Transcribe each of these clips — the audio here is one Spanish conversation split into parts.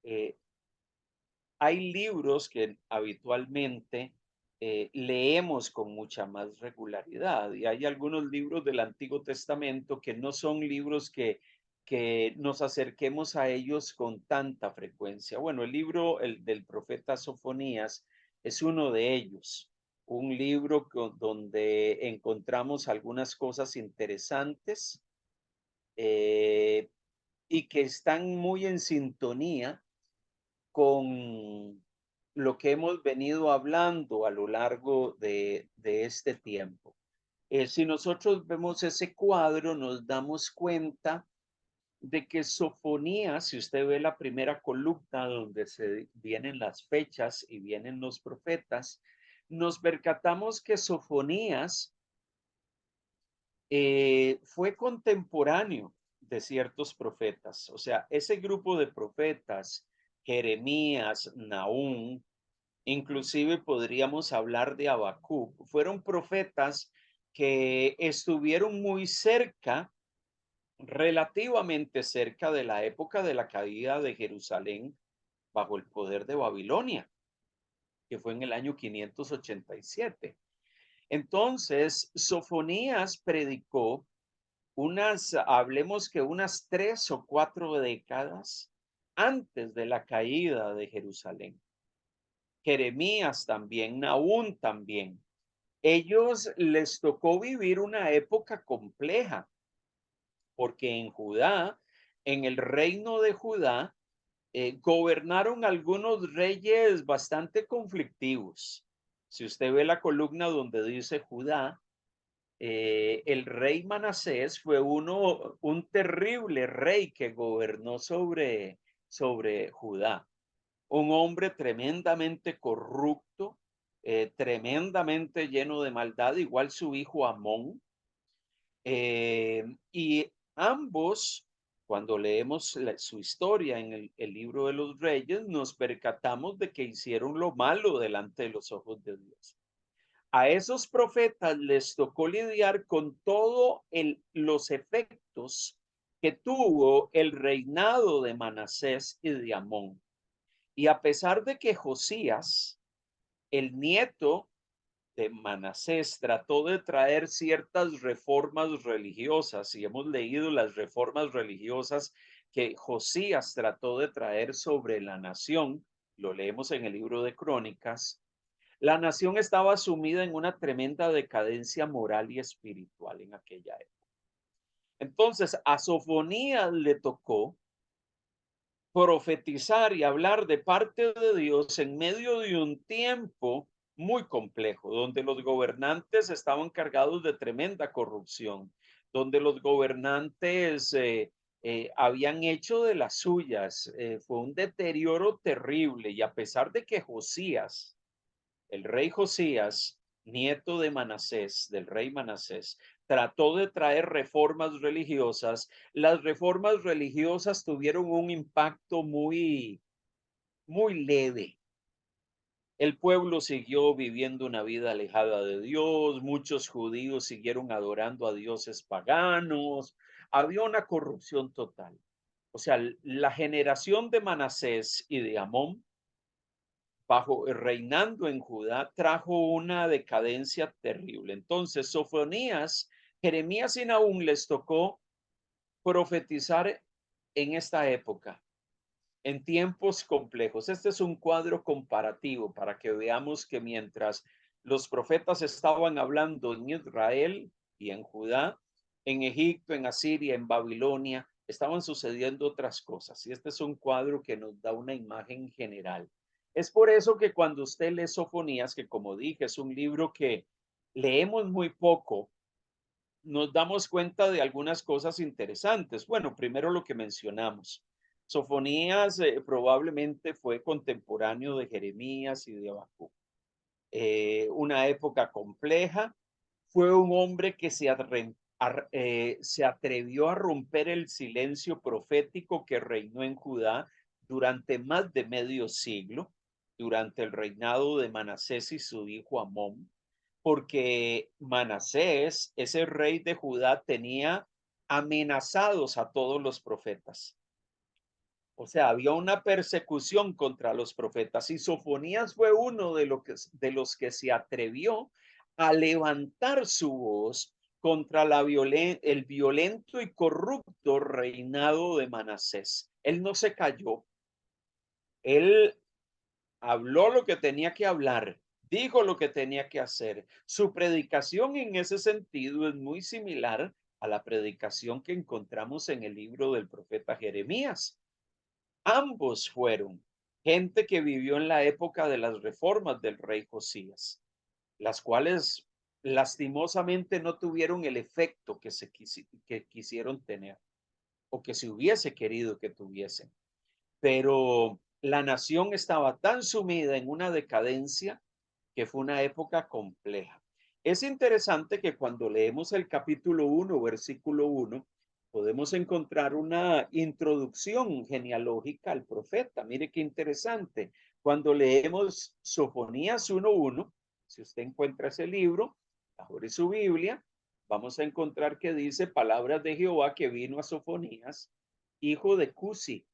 Eh, Hay libros que habitualmente leemos con mucha más regularidad y hay algunos libros del Antiguo Testamento que no son libros que nos acerquemos a ellos con tanta frecuencia. Bueno, el libro del profeta Sofonías es uno de ellos, un libro donde encontramos algunas cosas interesantes eh, y que están muy en sintonía con lo que hemos venido hablando a lo largo de este tiempo. Si nosotros vemos ese cuadro, nos damos cuenta de que Sofonías, si usted ve la primera columna donde se vienen las fechas y vienen los profetas, nos percatamos que Sofonías fue contemporáneo de ciertos profetas. O sea, ese grupo de profetas, Jeremías, Nahum, inclusive podríamos hablar de Habacuc, fueron profetas que estuvieron muy cerca, relativamente cerca de la época de la caída de Jerusalén bajo el poder de Babilonia, que fue en el año 587. Entonces, Sofonías predicó hablemos que unas 3 o 4 décadas antes de la caída de Jerusalén. Jeremías también, Nahum también. Ellos les tocó vivir una época compleja, porque en Judá, en el reino de Judá, gobernaron algunos reyes bastante conflictivos. Si usted ve la columna donde dice Judá, el rey Manasés fue un terrible rey que gobernó sobre Judá, un hombre tremendamente corrupto, tremendamente lleno de maldad, igual su hijo Amón. Y ambos, cuando leemos su historia en el libro de los reyes, nos percatamos de que hicieron lo malo delante de los ojos de Dios. A esos profetas les tocó lidiar con todos los efectos que tuvo el reinado de Manasés y de Amón. Y a pesar de que Josías, el nieto de Manasés, trató de traer ciertas reformas religiosas, y hemos leído las reformas religiosas que Josías trató de traer sobre la nación, lo leemos en el libro de Crónicas, la nación estaba sumida en una tremenda decadencia moral y espiritual en aquella época. Entonces, a Sofonías le tocó profetizar y hablar de parte de Dios en medio de un tiempo muy complejo, donde los gobernantes estaban cargados de tremenda corrupción, donde los gobernantes habían hecho de las suyas. Fue un deterioro terrible y a pesar de que Josías, el rey Josías, nieto de Manasés, del rey Manasés, trató de traer reformas religiosas. Las reformas religiosas tuvieron un impacto muy leve. El pueblo siguió viviendo una vida alejada de Dios, muchos judíos siguieron adorando a dioses paganos, había una corrupción total. O sea, la generación de Manasés y de Amón reinando en Judá, trajo una decadencia terrible. Entonces, Sofonías, Jeremías y Nahum les tocó profetizar en esta época, en tiempos complejos. Este es un cuadro comparativo para que veamos que mientras los profetas estaban hablando en Israel y en Judá, en Egipto, en Asiria, en Babilonia, estaban sucediendo otras cosas. Y este es un cuadro que nos da una imagen general. Es por eso que cuando usted lee Sofonías, que como dije, es un libro que leemos muy poco, nos damos cuenta de algunas cosas interesantes. Bueno, primero lo que mencionamos. Sofonías probablemente fue contemporáneo de Jeremías y de Habacuc. Una época compleja. Fue un hombre que se atrevió a romper el silencio profético que reinó en Judá durante más de medio siglo, durante el reinado de Manasés y su hijo Amón, porque Manasés, ese rey de Judá, tenía amenazados a todos los profetas. O sea, había una persecución contra los profetas y Sofonías fue uno de los que se atrevió a levantar su voz contra el violento y corrupto reinado de Manasés. Él no se cayó, él habló lo que tenía que hablar, dijo lo que tenía que hacer. Su predicación en ese sentido es muy similar a la predicación que encontramos en el libro del profeta Jeremías. Ambos fueron gente que vivió en la época de las reformas del rey Josías, las cuales lastimosamente no tuvieron el efecto que quisieron tener o que se hubiese querido que tuviesen. Pero la nación estaba tan sumida en una decadencia que fue una época compleja. Es interesante que cuando leemos el capítulo 1, versículo 1, podemos encontrar una introducción genealógica al profeta. Mire qué interesante. Cuando leemos Sofonías 1:1, si usted encuentra ese libro, abre su Biblia, vamos a encontrar que dice palabras de Jehová que vino a Sofonías, hijo de Cusi,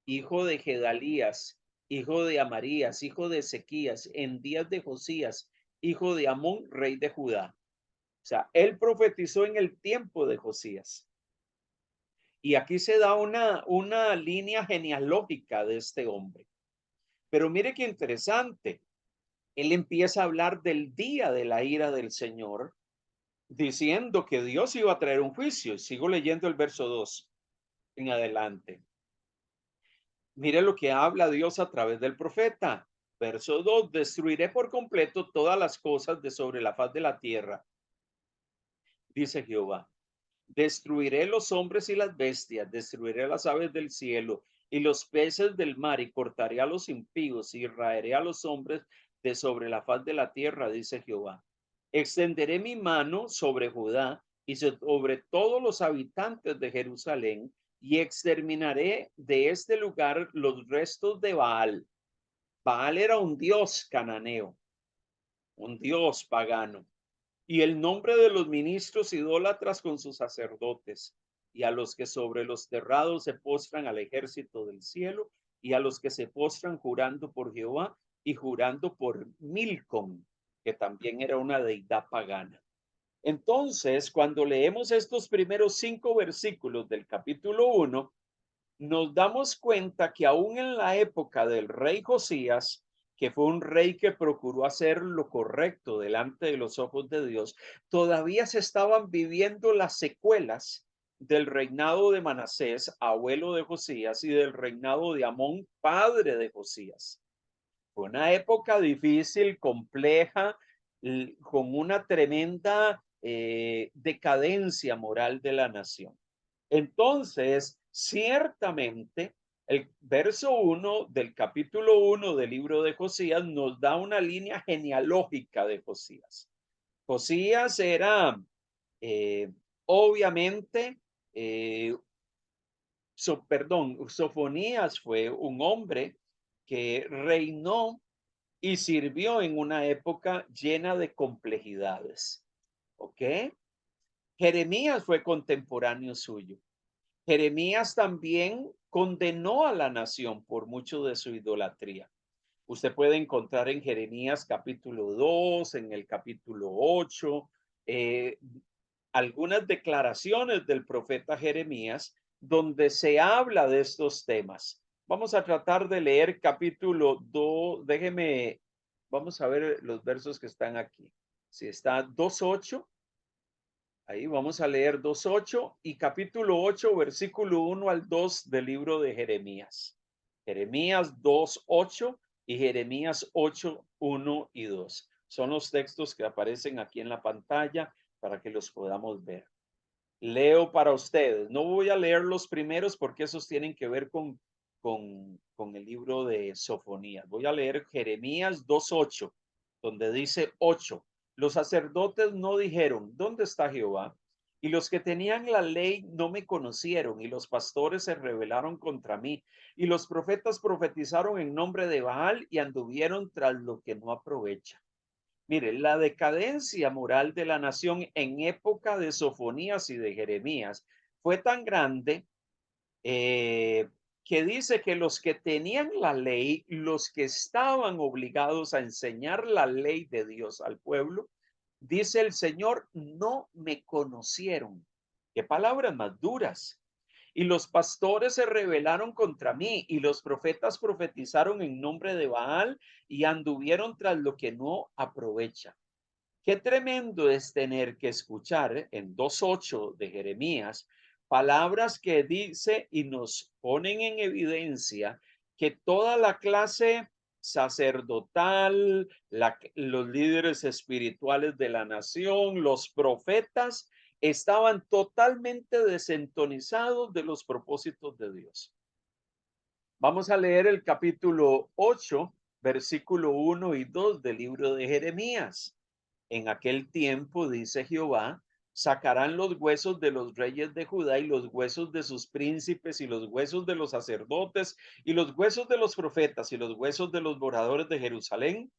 hijo de Gedalías, hijo de Amarías, hijo de Ezequías, en días de Josías, hijo de Amón, rey de Judá. O sea, él profetizó en el tiempo de Josías. Y aquí se da una línea genealógica de este hombre. Pero mire qué interesante. Él empieza a hablar del día de la ira del Señor, diciendo que Dios iba a traer un juicio. Sigo leyendo el verso 2 en adelante. Mire lo que habla Dios a través del profeta. Verso 2: destruiré por completo todas las cosas de sobre la faz de la tierra, dice Jehová. Destruiré los hombres y las bestias, destruiré las aves del cielo y los peces del mar, y cortaré a los impíos y raeré a los hombres de sobre la faz de la tierra, dice Jehová. Extenderé mi mano sobre Judá y sobre todos los habitantes de Jerusalén, y exterminaré de este lugar los restos de Baal. Baal era un dios cananeo, un dios pagano, y el nombre de los ministros idólatras con sus sacerdotes, y a los que sobre los terrados se postran al ejército del cielo, y a los que se postran jurando por Jehová y jurando por Milcom, que también era una deidad pagana. Entonces, cuando leemos estos primeros 5 versículos del capítulo 1, nos damos cuenta que aún en la época del rey Josías, que fue un rey que procuró hacer lo correcto delante de los ojos de Dios, todavía se estaban viviendo las secuelas del reinado de Manasés, abuelo de Josías, y del reinado de Amón, padre de Josías. Fue una época difícil, compleja, con una tremenda decadencia moral de la nación. Entonces, ciertamente, el verso 1 del capítulo 1 del libro de Josías nos da una línea genealógica de Josías. Josías era, eh, obviamente, eh, Sofonías fue un hombre que reinó y sirvió en una época llena de complejidades. ¿Ok? Jeremías fue contemporáneo suyo. Jeremías también condenó a la nación por mucho de su idolatría. Usted puede encontrar en Jeremías capítulo 2, en el capítulo 8, eh, algunas declaraciones del profeta Jeremías donde se habla de estos temas. Vamos a tratar de leer capítulo 2. Vamos a ver los versos que están aquí. Si está 2:8. Ahí vamos a leer 2:8 y capítulo 8, versículo 1 al 2 del libro de Jeremías. Jeremías 2:8 y Jeremías 8:1 y 2. Son los textos que aparecen aquí en la pantalla para que los podamos ver. Leo para ustedes. No voy a leer los primeros porque esos tienen que ver con el libro de Sofonías. Voy a leer Jeremías 2:8, donde dice 8. Los sacerdotes no dijeron, ¿dónde está Jehová? Y los que tenían la ley no me conocieron, y los pastores se rebelaron contra mí, y los profetas profetizaron en nombre de Baal y anduvieron tras lo que no aprovecha. Mire, la decadencia moral de la nación en época de Sofonías y de Jeremías fue tan grande, que dice que los que tenían la ley, los que estaban obligados a enseñar la ley de Dios al pueblo, dice el Señor, no me conocieron. Qué palabras más duras. Y los pastores se rebelaron contra mí, y los profetas profetizaron en nombre de Baal y anduvieron tras lo que no aprovecha. Qué tremendo es tener que escuchar en 2:8 de Jeremías palabras que dice y nos ponen en evidencia que toda la clase sacerdotal, los líderes espirituales de la nación, los profetas, estaban totalmente desentonizados de los propósitos de Dios. Vamos a leer el capítulo 8, versículo 1 y 2 del libro de Jeremías. En aquel tiempo, dice Jehová, sacarán los huesos de los reyes de Judá y los huesos de sus príncipes y los huesos de los sacerdotes y los huesos de los profetas y los huesos de los moradores de Jerusalén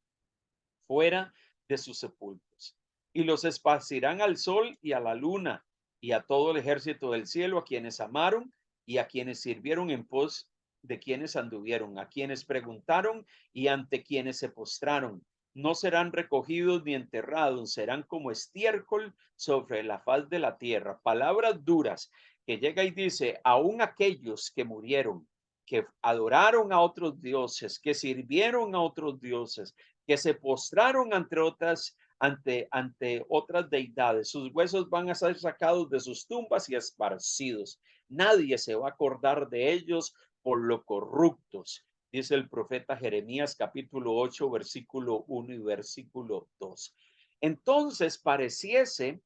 fuera de sus sepulcros. Y los esparcirán al sol y a la luna y a todo el ejército del cielo, a quienes amaron y a quienes sirvieron en pos de quienes anduvieron, a quienes preguntaron y ante quienes se postraron. No serán recogidos ni enterrados, serán como estiércol sobre la faz de la tierra. Palabras duras que llega y dice, aún aquellos que murieron, que adoraron a otros dioses, que sirvieron a otros dioses, que se postraron ante otras deidades. Sus huesos van a ser sacados de sus tumbas y esparcidos. Nadie se va a acordar de ellos por lo corruptos, dice el profeta Jeremías capítulo 8, versículo 1 y versículo 2. Entonces pareciese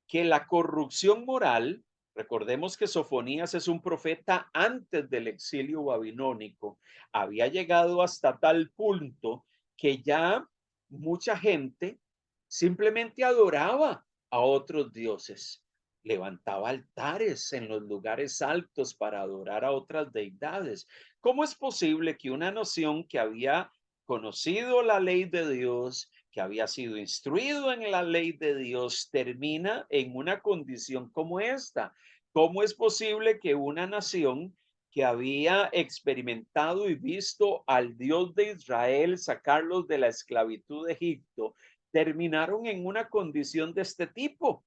que la corrupción moral, recordemos que Sofonías es un profeta antes del exilio babilónico, había llegado hasta tal punto que ya mucha gente simplemente adoraba a otros dioses, levantaba altares en los lugares altos para adorar a otras deidades. ¿Cómo es posible que una nación que había conocido la ley de Dios, que había sido instruido en la ley de Dios, termina en una condición como esta? ¿Cómo es posible que una nación que había experimentado y visto al Dios de Israel sacarlos de la esclavitud de Egipto, terminaron en una condición de este tipo,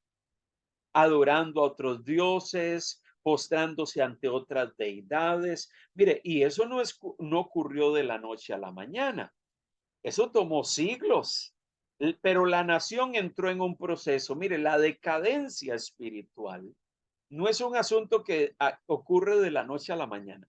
adorando a otros dioses, postrándose ante otras deidades? Mire, y eso no ocurrió de la noche a la mañana. Eso tomó siglos, pero la nación entró en un proceso. Mire, la decadencia espiritual no es un asunto que ocurre de la noche a la mañana.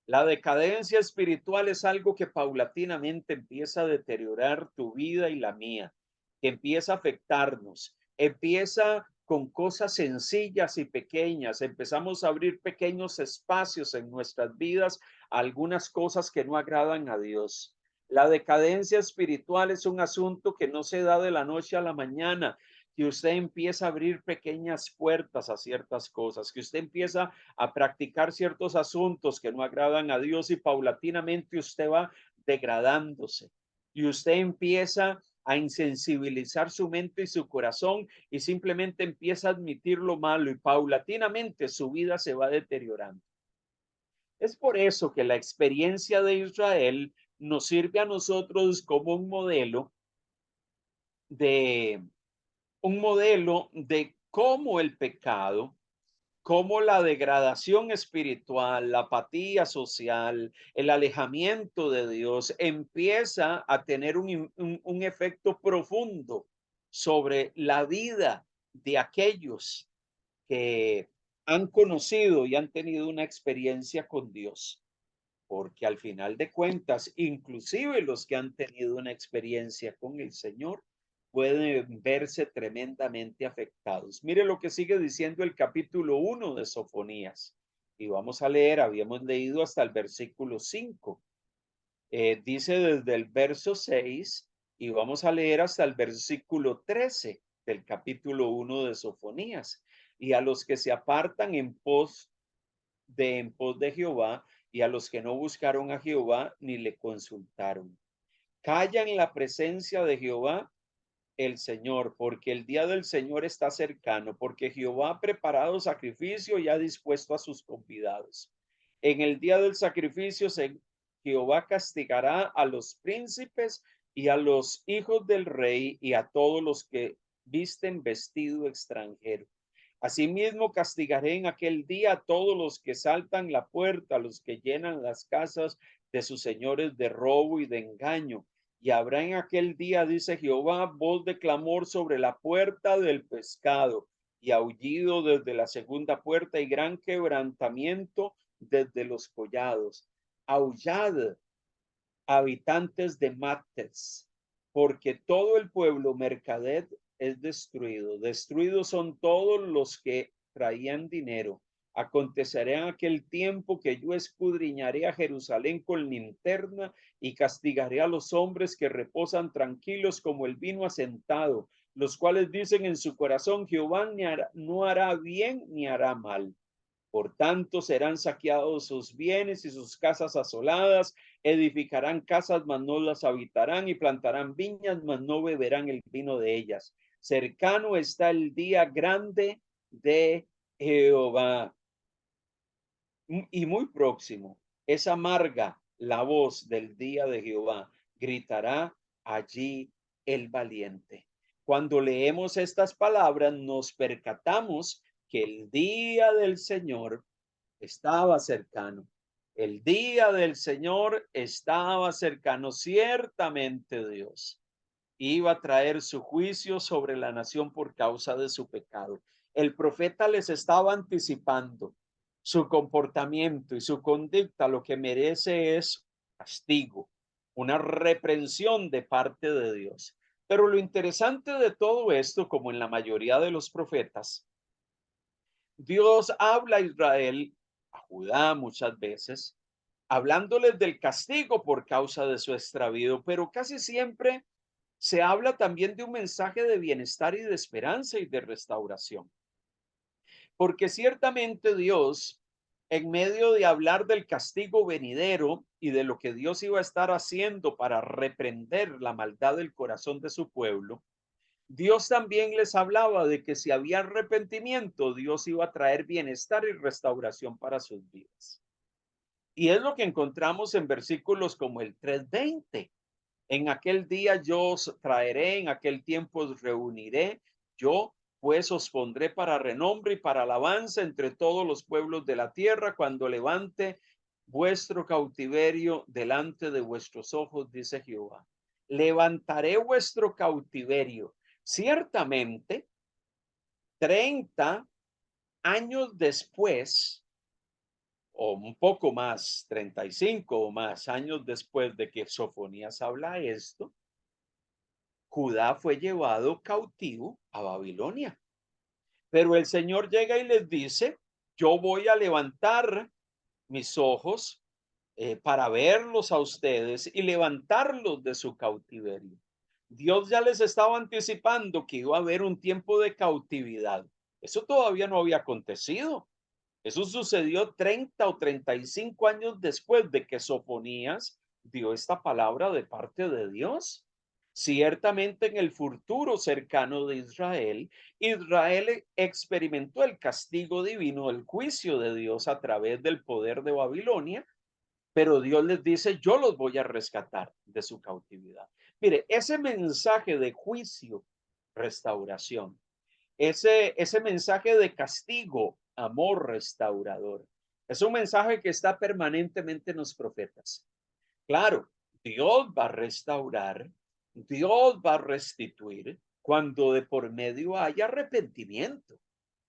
La decadencia espiritual es algo que paulatinamente empieza a deteriorar tu vida y la mía, que empieza a afectarnos, empieza con cosas sencillas y pequeñas, empezamos a abrir pequeños espacios en nuestras vidas, algunas cosas que no agradan a Dios. La decadencia espiritual es un asunto que no se da de la noche a la mañana, que usted empieza a abrir pequeñas puertas a ciertas cosas, que usted empieza a practicar ciertos asuntos que no agradan a Dios y paulatinamente usted va degradándose y usted empieza a insensibilizar su mente y su corazón y simplemente empieza a admitir lo malo y paulatinamente su vida se va deteriorando. Es por eso que la experiencia de Israel nos sirve a nosotros como de un modelo de cómo el pecado, cómo la degradación espiritual, la apatía social, el alejamiento de Dios empieza a tener un efecto profundo sobre la vida de aquellos que han conocido y han tenido una experiencia con Dios. Porque al final de cuentas, inclusive los que han tenido una experiencia con el Señor pueden verse tremendamente afectados. Mire lo que sigue diciendo el capítulo 1 de Sofonías. Y vamos a leer, habíamos leído hasta el versículo 5. Dice desde el verso 6 y vamos a leer hasta el versículo 13 del capítulo 1 de Sofonías. Y a los que se apartan en pos de Jehová, y a los que no buscaron a Jehová ni le consultaron. Calla en la presencia de Jehová el Señor, porque el día del Señor está cercano, porque Jehová ha preparado sacrificio y ha dispuesto a sus convidados. En el día del sacrificio Jehová castigará a los príncipes y a los hijos del rey y a todos los que visten vestido extranjero. Asimismo, castigaré en aquel día a todos los que saltan la puerta, a los que llenan las casas de sus señores de robo y de engaño. Y habrá en aquel día, dice Jehová, voz de clamor sobre la puerta del pescado y aullido desde la segunda puerta y gran quebrantamiento desde los collados. Aullad, habitantes de Mates, porque todo el pueblo mercader es destruido. Destruidos son todos los que traían dinero. Acontecerá en aquel tiempo que yo escudriñaré a Jerusalén con linterna y castigaré a los hombres que reposan tranquilos como el vino asentado, los cuales dicen en su corazón, Jehová no hará bien ni hará mal. Por tanto, serán saqueados sus bienes y sus casas asoladas, edificarán casas, mas no las habitarán, y plantarán viñas, mas no beberán el vino de ellas. Cercano está el día grande de Jehová, y muy próximo. Es amarga la voz del día de Jehová. Gritará allí el valiente. Cuando leemos estas palabras, nos percatamos que el día del Señor estaba cercano. El día del Señor estaba cercano. Ciertamente Dios iba a traer su juicio sobre la nación por causa de su pecado. El profeta les estaba anticipando su comportamiento y su conducta. Lo que merece es castigo, una reprensión de parte de Dios. Pero lo interesante de todo esto, como en la mayoría de los profetas, Dios habla a Israel, a Judá muchas veces, hablándoles del castigo por causa de su extravío, pero casi siempre se habla también de un mensaje de bienestar y de esperanza y de restauración. Porque ciertamente Dios, en medio de hablar del castigo venidero y de lo que Dios iba a estar haciendo para reprender la maldad del corazón de su pueblo, Dios también les hablaba de que si había arrepentimiento, Dios iba a traer bienestar y restauración para sus vidas. Y es lo que encontramos en versículos como el 3:20. En aquel día yo os traeré, en aquel tiempo os reuniré, yo pues os pondré para renombre y para alabanza entre todos los pueblos de la tierra, cuando levante vuestro cautiverio delante de vuestros ojos, dice Jehová. Levantaré vuestro cautiverio. Ciertamente, 30 años después, o un poco más, 35 o más años después de que Sofonías habla esto, Judá fue llevado cautivo a Babilonia. Pero el Señor llega y les dice, yo voy a levantar mis ojos para verlos a ustedes y levantarlos de su cautiverio. Dios ya les estaba anticipando que iba a haber un tiempo de cautividad. Eso todavía no había acontecido. Eso sucedió 30 o 35 años después de que Sofonías dio esta palabra de parte de Dios. Ciertamente en el futuro cercano de Israel, Israel experimentó el castigo divino, el juicio de Dios a través del poder de Babilonia, pero Dios les dice, yo los voy a rescatar de su cautividad. Mire, ese mensaje de juicio, restauración, ese mensaje de castigo, amor restaurador, es un mensaje que está permanentemente en los profetas. Claro, Dios va a restaurar, Dios va a restituir cuando de por medio haya arrepentimiento,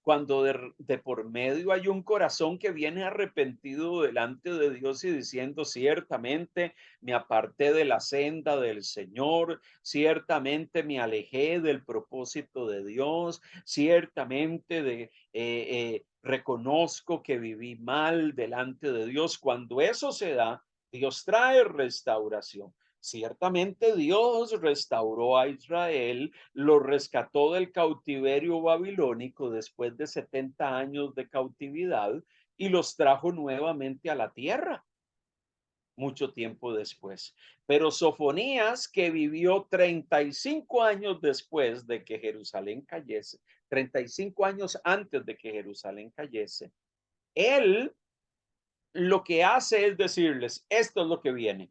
cuando de por medio hay un corazón que viene arrepentido delante de Dios y diciendo, ciertamente me aparté de la senda del Señor, ciertamente me alejé del propósito de Dios, ciertamente reconozco que viví mal delante de Dios. Cuando eso se da, Dios trae restauración. Ciertamente Dios restauró a Israel, lo rescató del cautiverio babilónico después de 70 años de cautividad y los trajo nuevamente a la tierra mucho tiempo después. Pero Sofonías, que vivió 35 años después de que Jerusalén cayese, 35 años antes de que Jerusalén cayese, él lo que hace es decirles, esto es lo que viene.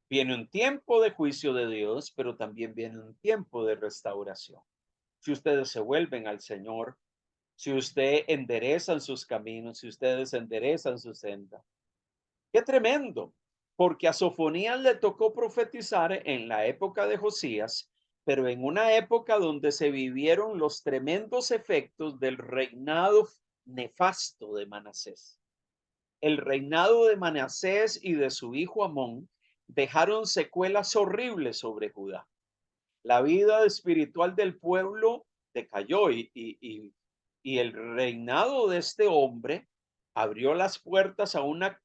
Viene un tiempo de juicio de Dios, pero también viene un tiempo de restauración. Si ustedes se vuelven al Señor, si usted enderezan sus caminos, si ustedes enderezan su senda. Qué tremendo, porque a Sofonías le tocó profetizar en la época de Josías, pero en una época donde se vivieron los tremendos efectos del reinado nefasto de Manasés. El reinado de Manasés y de su hijo Amón dejaron secuelas horribles sobre Judá. La vida espiritual del pueblo decayó y el reinado de este hombre abrió las puertas a una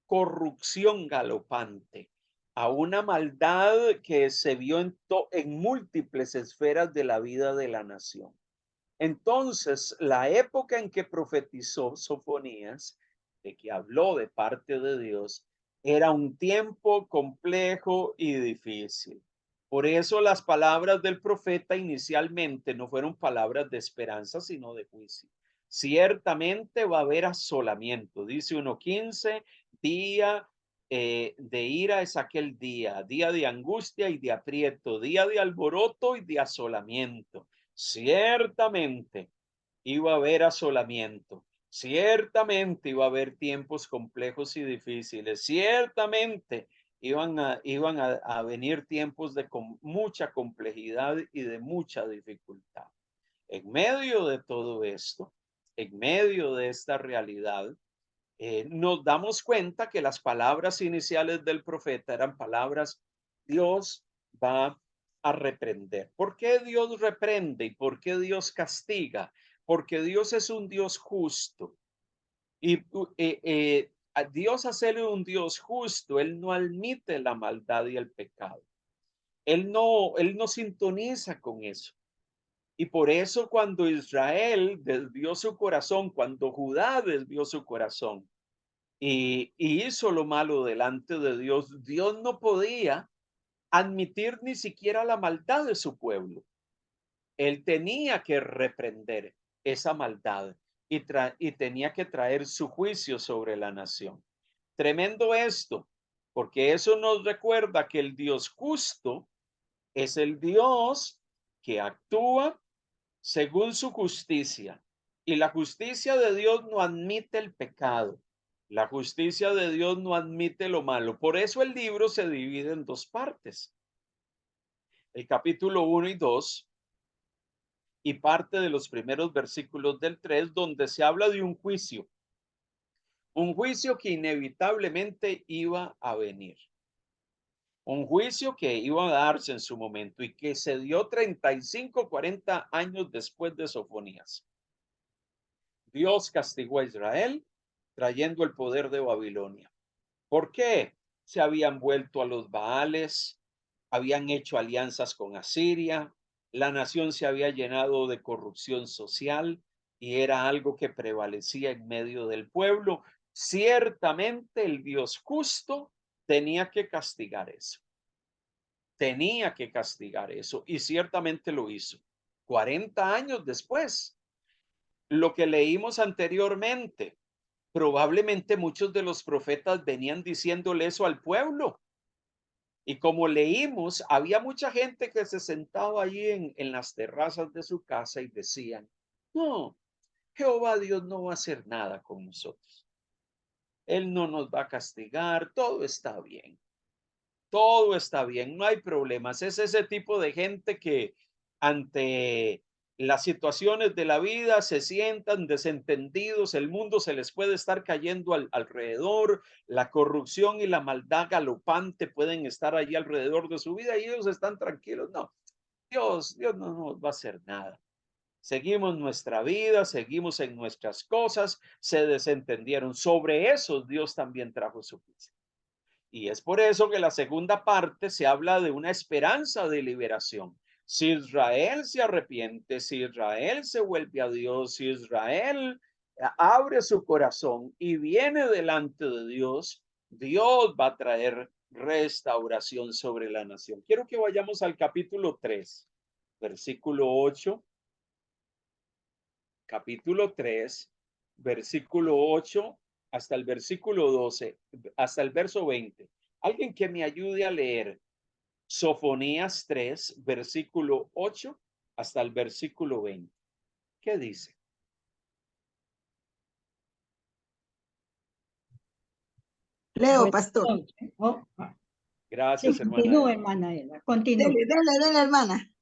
corrupción galopante, a una maldad que se vio en múltiples esferas de la vida de la nación. Entonces, la época en que profetizó Sofonías, de que habló de parte de Dios, era un tiempo complejo y difícil. Por eso las palabras del profeta inicialmente no fueron palabras de esperanza, sino de juicio. Ciertamente va a haber asolamiento, dice 1:15, día de ira es aquel día, día de angustia y de aprieto, día de alboroto y de asolamiento. Ciertamente iba a haber asolamiento, ciertamente iba a haber tiempos complejos y difíciles, ciertamente iban a venir tiempos de mucha complejidad y de mucha dificultad. En medio de todo esto, en medio de esta realidad, nos damos cuenta que las palabras iniciales del profeta eran palabras, Dios va a reprender. ¿Por qué Dios reprende y por qué Dios castiga? Porque Dios es un Dios justo. Y a Dios hacerle un Dios justo, Él no admite la maldad y el pecado. Él no sintoniza con eso. Y por eso cuando Israel desvió su corazón, cuando Judá desvió su corazón, y hizo lo malo delante de Dios, Dios no podía admitir ni siquiera la maldad de su pueblo. Él tenía que reprender esa maldad y tenía que traer su juicio sobre la nación. Tremendo esto, porque eso nos recuerda que el Dios justo es el Dios que actúa según su justicia. Y la justicia de Dios no admite el pecado. La justicia de Dios no admite lo malo. Por eso el libro se divide en dos partes. El capítulo 1 y 2 y parte de los primeros versículos del 3 donde se habla de un juicio que inevitablemente iba a venir. Un juicio que iba a darse en su momento y que se dio 35, 40 años después de Sofonías. Dios castigó a Israel trayendo el poder de Babilonia. ¿Por qué? Se habían vuelto a los Baales, habían hecho alianzas con Asiria, la nación se había llenado de corrupción social y era algo que prevalecía en medio del pueblo. Ciertamente el Dios justo tenía que castigar eso. Tenía que castigar eso y ciertamente lo hizo. 40 años después, lo que leímos anteriormente, probablemente muchos de los profetas venían diciéndole eso al pueblo. Y como leímos, había mucha gente que se sentaba allí en las terrazas de su casa y decían, no, Jehová Dios no va a hacer nada con nosotros. Él no nos va a castigar, todo está bien, no hay problemas. Es ese tipo de gente que ante las situaciones de la vida se sientan desentendidos, el mundo se les puede estar cayendo alrededor, la corrupción y la maldad galopante pueden estar allí alrededor de su vida y ellos están tranquilos. No, Dios no nos va a hacer nada. Seguimos nuestra vida, seguimos en nuestras cosas, se desentendieron. Sobre eso Dios también trajo su juicio. Y es por eso que la segunda parte se habla de una esperanza de liberación. Si Israel se arrepiente, si Israel se vuelve a Dios, si Israel abre su corazón y viene delante de Dios, Dios va a traer restauración sobre la nación. Quiero que vayamos al capítulo 3, versículo 8. Capítulo 3, versículo 8 hasta el versículo 12, hasta el verso 20. Alguien que me ayude a leer Sofonías 3, versículo 8 hasta el versículo 20. ¿Qué dice? Leo, Bueno, pastor. entonces, sí, Gracias, hermana continúe, Eva. hermana Ela, continúe. Dele, hermana.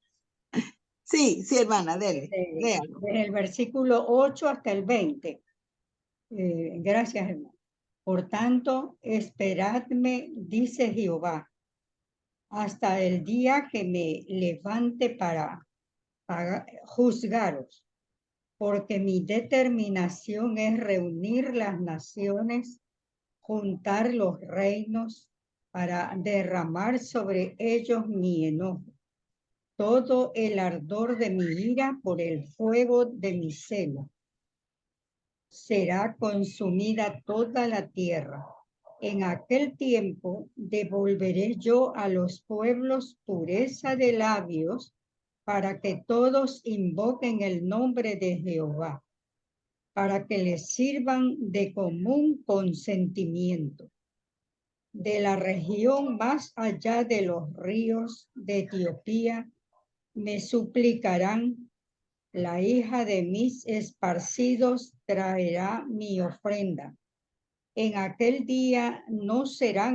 Sí, hermana, dele. Léalo. Desde el versículo 8 hasta el 20. Gracias, hermano. Por tanto, esperadme, dice Jehová, hasta el día que me levante para juzgaros, porque mi determinación es reunir las naciones, juntar los reinos, para derramar sobre ellos mi enojo, todo el ardor de mi ira por el fuego de mi celo. Será consumida toda la tierra. En aquel tiempo devolveré yo a los pueblos pureza de labios, para que todos invoquen el nombre de Jehová, para que les sirvan de común consentimiento. De la región más allá de los ríos de Etiopía me suplicarán. La hija de mis esparcidos traerá mi ofrenda. En aquel día no serás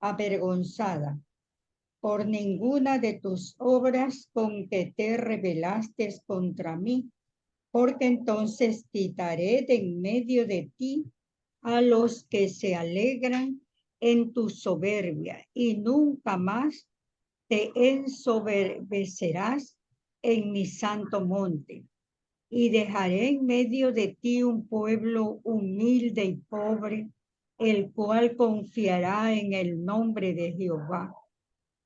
avergonzada por ninguna de tus obras con que te rebelaste contra mí, porque entonces quitaré de en medio de ti a los que se alegran en tu soberbia, y nunca más te ensoberbecerás en mi santo monte. Y dejaré en medio de ti un pueblo humilde y pobre, el cual confiará en el nombre de Jehová.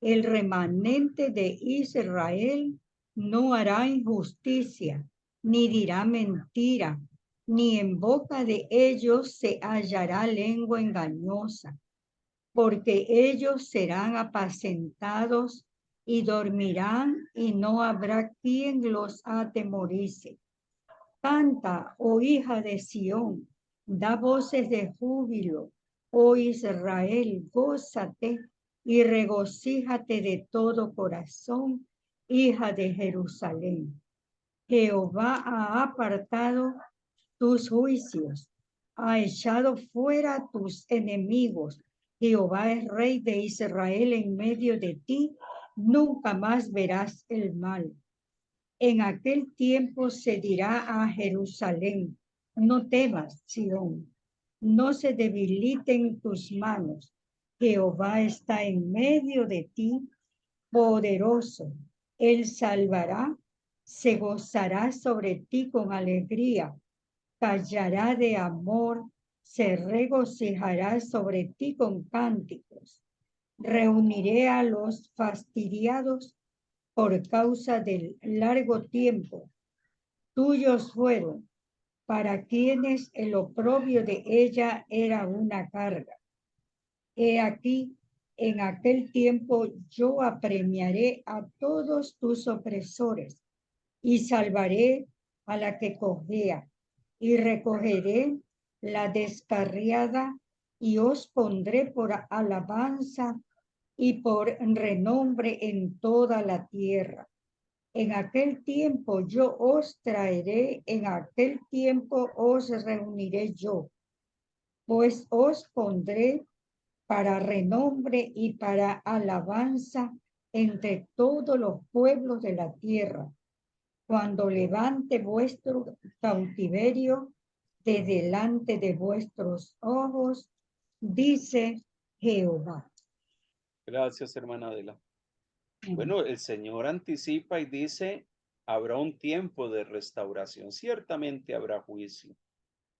El remanente de Israel no hará injusticia, ni dirá mentira, ni en boca de ellos se hallará lengua engañosa, porque ellos serán apacentados y dormirán, y no habrá quien los atemorice. Canta, oh hija de Sión, da voces de júbilo, oh Israel, gózate y regocíjate de todo corazón, hija de Jerusalén. Jehová ha apartado tus juicios, ha echado fuera tus enemigos. Jehová es rey de Israel en medio de ti, nunca más verás el mal. En aquel tiempo se dirá a Jerusalén: no temas, Sión, no se debiliten tus manos. Jehová está en medio de ti, poderoso. Él salvará, se gozará sobre ti con alegría, callará de amor, se regocijará sobre ti con cánticos. Reuniré a los fastidiados por causa del largo tiempo. Tuyos fueron, para quienes el oprobio de ella era una carga. He aquí, en aquel tiempo yo apremiaré a todos tus opresores y salvaré a la que cojea, y recogeré la descarriada, y os pondré por alabanza y por renombre en toda la tierra. En aquel tiempo yo os traeré, en aquel tiempo os reuniré yo, pues os pondré para renombre y para alabanza entre todos los pueblos de la tierra, cuando levante vuestro cautiverio de delante de vuestros ojos, dice Jehová. Gracias, hermana Adela. Bueno, el Señor anticipa y dice, habrá un tiempo de restauración. Ciertamente habrá juicio,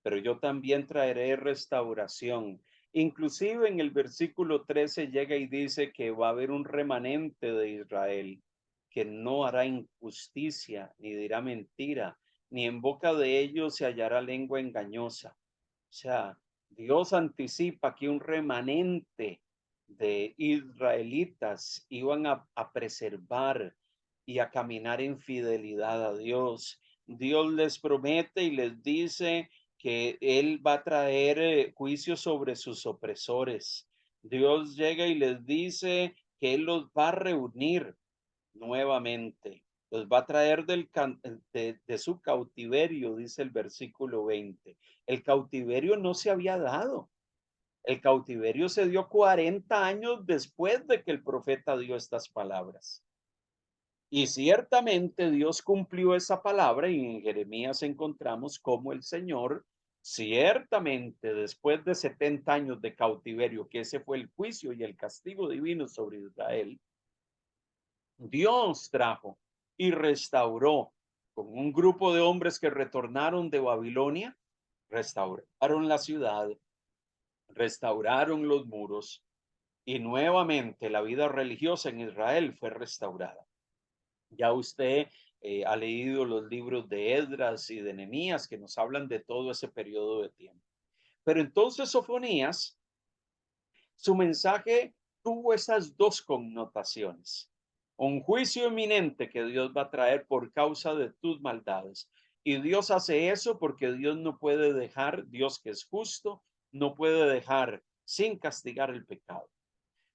pero yo también traeré restauración. Inclusive en el versículo 13 llega y dice que va a haber un remanente de Israel que no hará injusticia, ni dirá mentira, ni en boca de ellos se hallará lengua engañosa. O sea, Dios anticipa que un remanente de israelitas iban a preservar y a caminar en fidelidad a Dios. Dios les promete y les dice que Él va a traer juicio sobre sus opresores. Dios llega y les dice que Él los va a reunir nuevamente. Los va a traer de su cautiverio, dice el versículo 20. El cautiverio no se había dado. El cautiverio se dio 40 años después de que el profeta dio estas palabras. Y ciertamente Dios cumplió esa palabra y en Jeremías encontramos cómo el Señor, ciertamente después de 70 años de cautiverio, que ese fue el juicio y el castigo divino sobre Israel, Dios trajo y restauró con un grupo de hombres que retornaron de Babilonia, restauraron la ciudad, restauraron los muros y nuevamente la vida religiosa en Israel fue restaurada. Ya usted ha leído los libros de Esdras y de Nehemías que nos hablan de todo ese periodo de tiempo. Pero entonces Sofonías, su mensaje tuvo esas dos connotaciones. Un juicio inminente que Dios va a traer por causa de tus maldades. Y Dios hace eso porque Dios no puede dejar, Dios que es justo, no puede dejar sin castigar el pecado.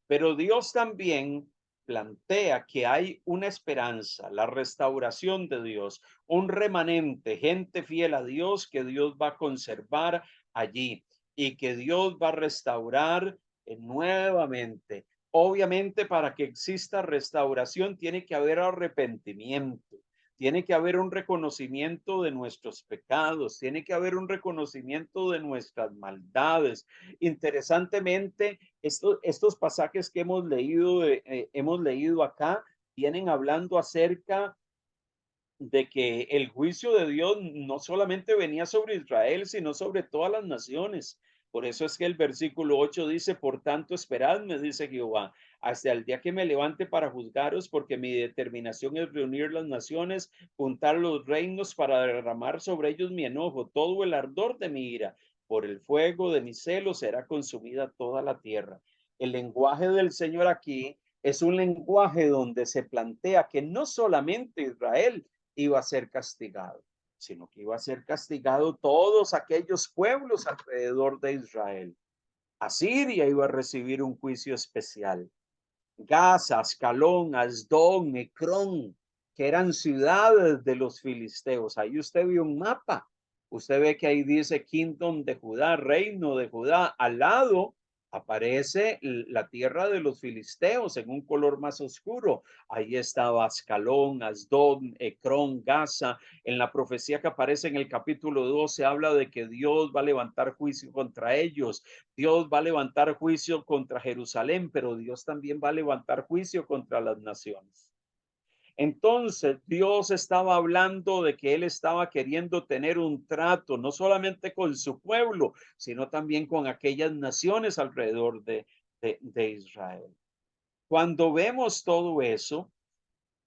Pero Dios también plantea que hay una esperanza, la restauración de Dios, un remanente, gente fiel a Dios que Dios va a conservar allí y que Dios va a restaurar nuevamente. Obviamente, para que exista restauración tiene que haber arrepentimiento. Tiene que haber un reconocimiento de nuestros pecados, tiene que haber un reconocimiento de nuestras maldades. Interesantemente, estos pasajes que hemos leído acá vienen hablando acerca de que el juicio de Dios no solamente venía sobre Israel, sino sobre todas las naciones. Por eso es que el versículo 8 dice, por tanto, esperadme, dice Jehová, hasta el día que me levante para juzgaros, porque mi determinación es reunir las naciones, juntar los reinos para derramar sobre ellos mi enojo, todo el ardor de mi ira. Por el fuego de mi celo será consumida toda la tierra. El lenguaje del Señor aquí es un lenguaje donde se plantea que no solamente Israel iba a ser castigado, sino que iba a ser castigado todos aquellos pueblos alrededor de Israel. Asiria iba a recibir un juicio especial. Gaza, Ascalón, Asdón, Ecrón, que eran ciudades de los filisteos. Ahí usted ve un mapa. Usted ve que ahí dice Kingdom de Judá, reino de Judá. Al lado aparece la tierra de los filisteos en un color más oscuro. Ahí estaba Ascalón, Asdod, Ecrón, Gaza. En la profecía que aparece en el capítulo 12 habla de que Dios va a levantar juicio contra ellos. Dios va a levantar juicio contra Jerusalén, pero Dios también va a levantar juicio contra las naciones. Entonces Dios estaba hablando de que Él estaba queriendo tener un trato, no solamente con su pueblo, sino también con aquellas naciones alrededor de Israel. Cuando vemos todo eso,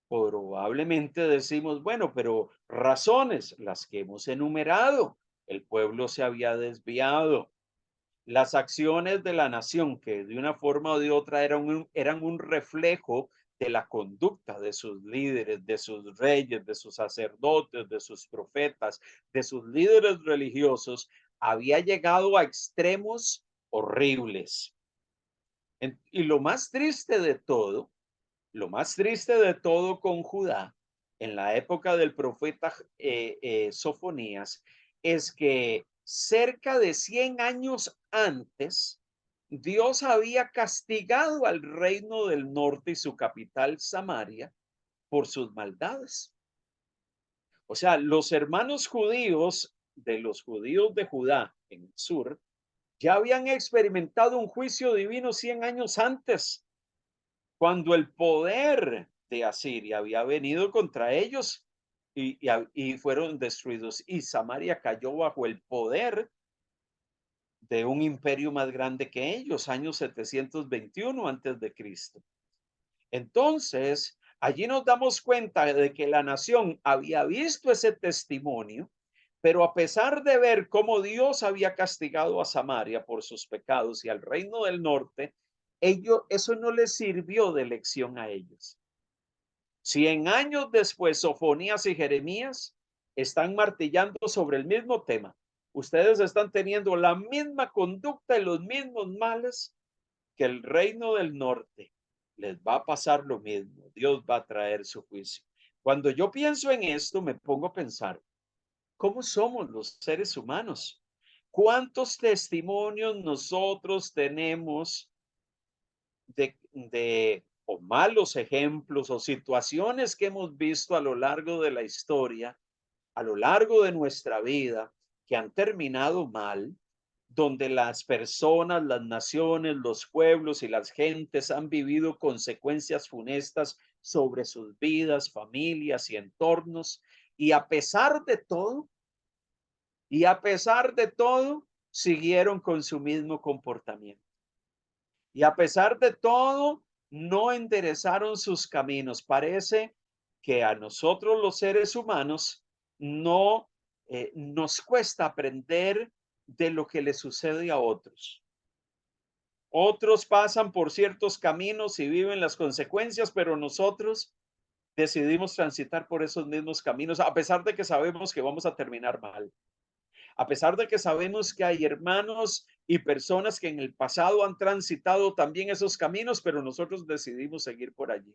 probablemente decimos, bueno, pero razones, las que hemos enumerado, el pueblo se había desviado. Las acciones de la nación, que de una forma o de otra eran un reflejo de la conducta de sus líderes, de sus reyes, de sus sacerdotes, de sus profetas, de sus líderes religiosos, había llegado a extremos horribles. Y lo más triste de todo con Judá, en la época del profeta Sofonías, es que cerca de 100 años antes, Dios había castigado al reino del norte y su capital, Samaria, por sus maldades. O sea, los hermanos judíos de los judíos de Judá en el sur ya habían experimentado un juicio divino 100 años antes, cuando el poder de Asiria había venido contra ellos y fueron destruidos. Y Samaria cayó bajo el poder de un imperio más grande que ellos, años 721 antes de Cristo. Entonces, allí nos damos cuenta de que la nación había visto ese testimonio, pero a pesar de ver cómo Dios había castigado a Samaria por sus pecados y al reino del norte, eso no les sirvió de lección a ellos. 100 años después, Sofonías y Jeremías están martillando sobre el mismo tema. Ustedes están teniendo la misma conducta y los mismos males que el reino del norte. Les va a pasar lo mismo. Dios va a traer su juicio. Cuando yo pienso en esto, me pongo a pensar, ¿cómo somos los seres humanos? ¿Cuántos testimonios nosotros tenemos o malos ejemplos o situaciones que hemos visto a lo largo de la historia, a lo largo de nuestra vida, que han terminado mal, donde las personas, las naciones, los pueblos y las gentes han vivido consecuencias funestas sobre sus vidas, familias y entornos, y a pesar de todo, siguieron con su mismo comportamiento. Y a pesar de todo, no enderezaron sus caminos. Parece que a nosotros los seres humanos no nos cuesta aprender de lo que le sucede a otros. Otros pasan por ciertos caminos y viven las consecuencias, pero nosotros decidimos transitar por esos mismos caminos, a pesar de que sabemos que vamos a terminar mal. A pesar de que sabemos que hay hermanos y personas que en el pasado han transitado también esos caminos, pero nosotros decidimos seguir por allí.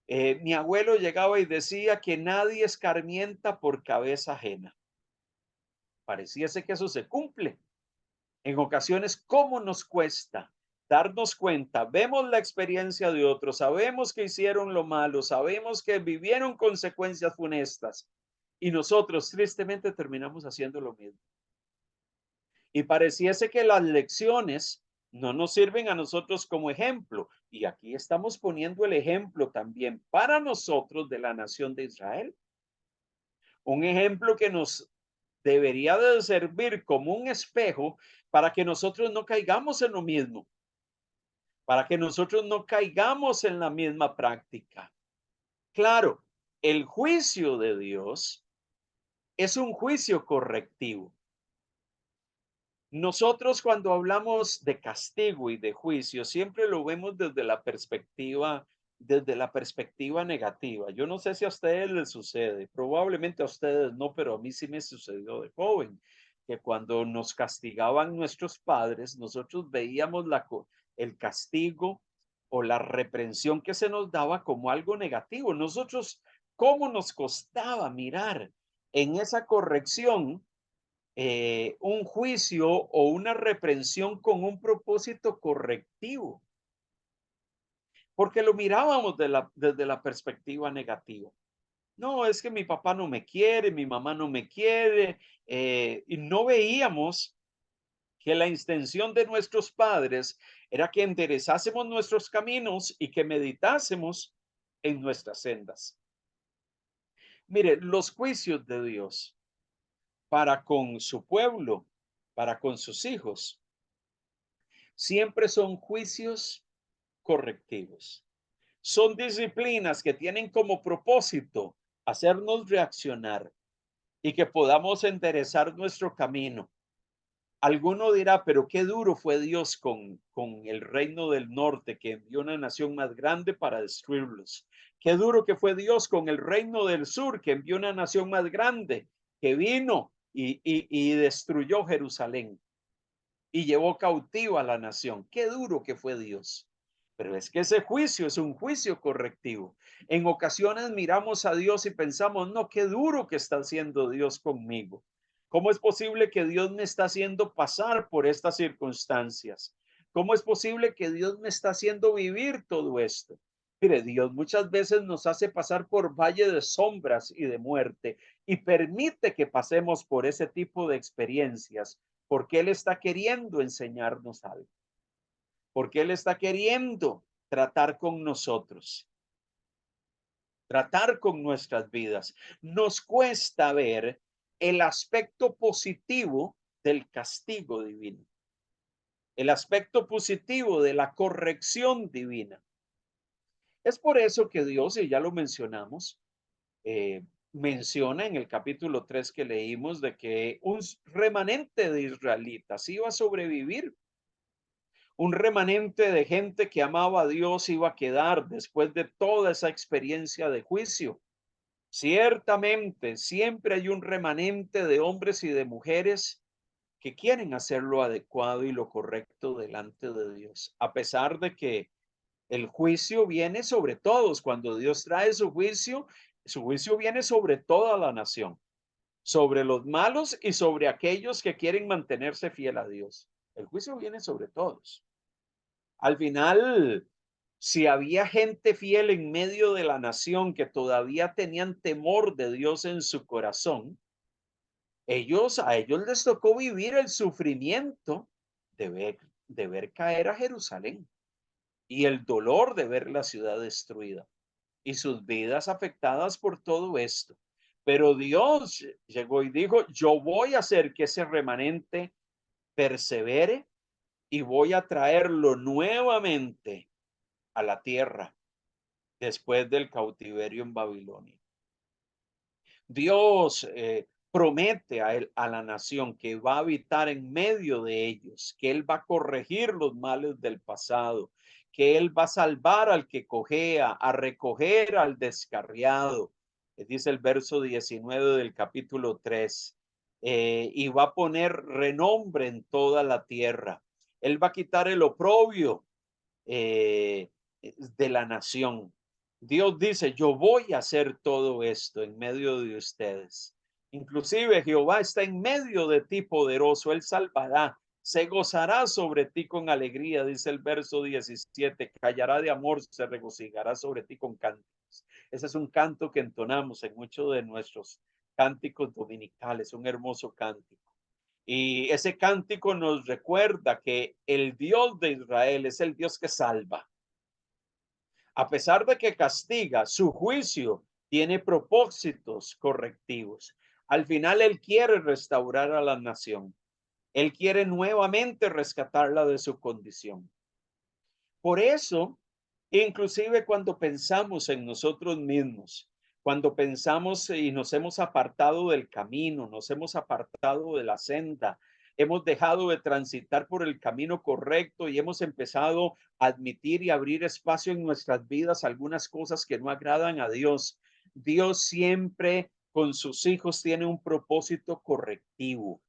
Mi abuelo llegaba y decía que nadie escarmienta por cabeza ajena. Pareciese que eso se cumple. En ocasiones, ¿cómo nos cuesta darnos cuenta? Vemos la experiencia de otros, sabemos que hicieron lo malo, sabemos que vivieron consecuencias funestas y nosotros tristemente terminamos haciendo lo mismo. Y pareciese que las lecciones no nos sirven a nosotros como ejemplo. Y aquí estamos poniendo el ejemplo también para nosotros de la nación de Israel. Un ejemplo que nos debería de servir como un espejo para que nosotros no caigamos en lo mismo, para que nosotros no caigamos en la misma práctica. Claro, el juicio de Dios es un juicio correctivo. Nosotros cuando hablamos de castigo y de juicio, siempre lo vemos desde la perspectiva negativa. Yo no sé si a ustedes les sucede, probablemente a ustedes no, pero a mí sí me sucedió de joven, que cuando nos castigaban nuestros padres, nosotros veíamos el castigo o la reprensión que se nos daba como algo negativo. Nosotros, ¿cómo nos costaba mirar en esa corrección un juicio o una reprensión con un propósito correctivo? Porque lo mirábamos desde la perspectiva negativa. No, es que mi papá no me quiere, mi mamá no me quiere, y no veíamos que la intención de nuestros padres era que enderezásemos nuestros caminos y que meditásemos en nuestras sendas. Mire, los juicios de Dios para con su pueblo, para con sus hijos, siempre son juicios correctivos. Son disciplinas que tienen como propósito hacernos reaccionar y que podamos enderezar nuestro camino. Alguno dirá, pero qué duro fue Dios con el reino del norte, que envió una nación más grande para destruirlos. Qué duro que fue Dios con el reino del sur, que envió una nación más grande, que vino y destruyó Jerusalén y llevó cautiva a la nación. Qué duro que fue Dios. Pero es que ese juicio es un juicio correctivo. En ocasiones miramos a Dios y pensamos, no, qué duro que está haciendo Dios conmigo. ¿Cómo es posible que Dios me está haciendo pasar por estas circunstancias? ¿Cómo es posible que Dios me está haciendo vivir todo esto? Mire, Dios muchas veces nos hace pasar por valle de sombras y de muerte y permite que pasemos por ese tipo de experiencias porque Él está queriendo enseñarnos algo, porque Él está queriendo tratar con nosotros, tratar con nuestras vidas. Nos cuesta ver el aspecto positivo del castigo divino, el aspecto positivo de la corrección divina. Es por eso que Dios, y ya lo mencionamos, menciona en el capítulo 3 que leímos de que un remanente de israelitas iba a sobrevivir. Un remanente de gente que amaba a Dios iba a quedar después de toda esa experiencia de juicio. Ciertamente, siempre hay un remanente de hombres y de mujeres que quieren hacer lo adecuado y lo correcto delante de Dios, a pesar de que el juicio viene sobre todos. Cuando Dios trae su juicio viene sobre toda la nación, sobre los malos y sobre aquellos que quieren mantenerse fiel a Dios. El juicio viene sobre todos. Al final, si había gente fiel en medio de la nación que todavía tenían temor de Dios en su corazón, a ellos les tocó vivir el sufrimiento de ver caer a Jerusalén y el dolor de ver la ciudad destruida y sus vidas afectadas por todo esto. Pero Dios llegó y dijo, yo voy a hacer que ese remanente persevere y voy a traerlo nuevamente a la tierra después del cautiverio en Babilonia. Dios promete a la nación que va a habitar en medio de ellos, que Él va a corregir los males del pasado, que Él va a salvar al que cojea, a recoger al descarriado. Dice el verso 19 del capítulo 3. Y va a poner renombre en toda la tierra. Él va a quitar el oprobio de la nación. Dios dice, yo voy a hacer todo esto en medio de ustedes. Inclusive Jehová está en medio de ti poderoso, él salvará, se gozará sobre ti con alegría, dice el verso 17, callará de amor, se regocijará sobre ti con cánticos. Ese es un canto que entonamos en muchos de nuestros cánticos dominicales, un hermoso cántico. Y ese cántico nos recuerda que el Dios de Israel es el Dios que salva. A pesar de que castiga, su juicio tiene propósitos correctivos. Al final, Él quiere restaurar a la nación. Él quiere nuevamente rescatarla de su condición. Por eso, inclusive cuando pensamos en nosotros mismos, cuando pensamos y nos hemos apartado del camino, nos hemos apartado de la senda, hemos dejado de transitar por el camino correcto y hemos empezado a admitir y abrir espacio en nuestras vidas algunas cosas que no agradan a Dios. Dios siempre con sus hijos tiene un propósito correctivo.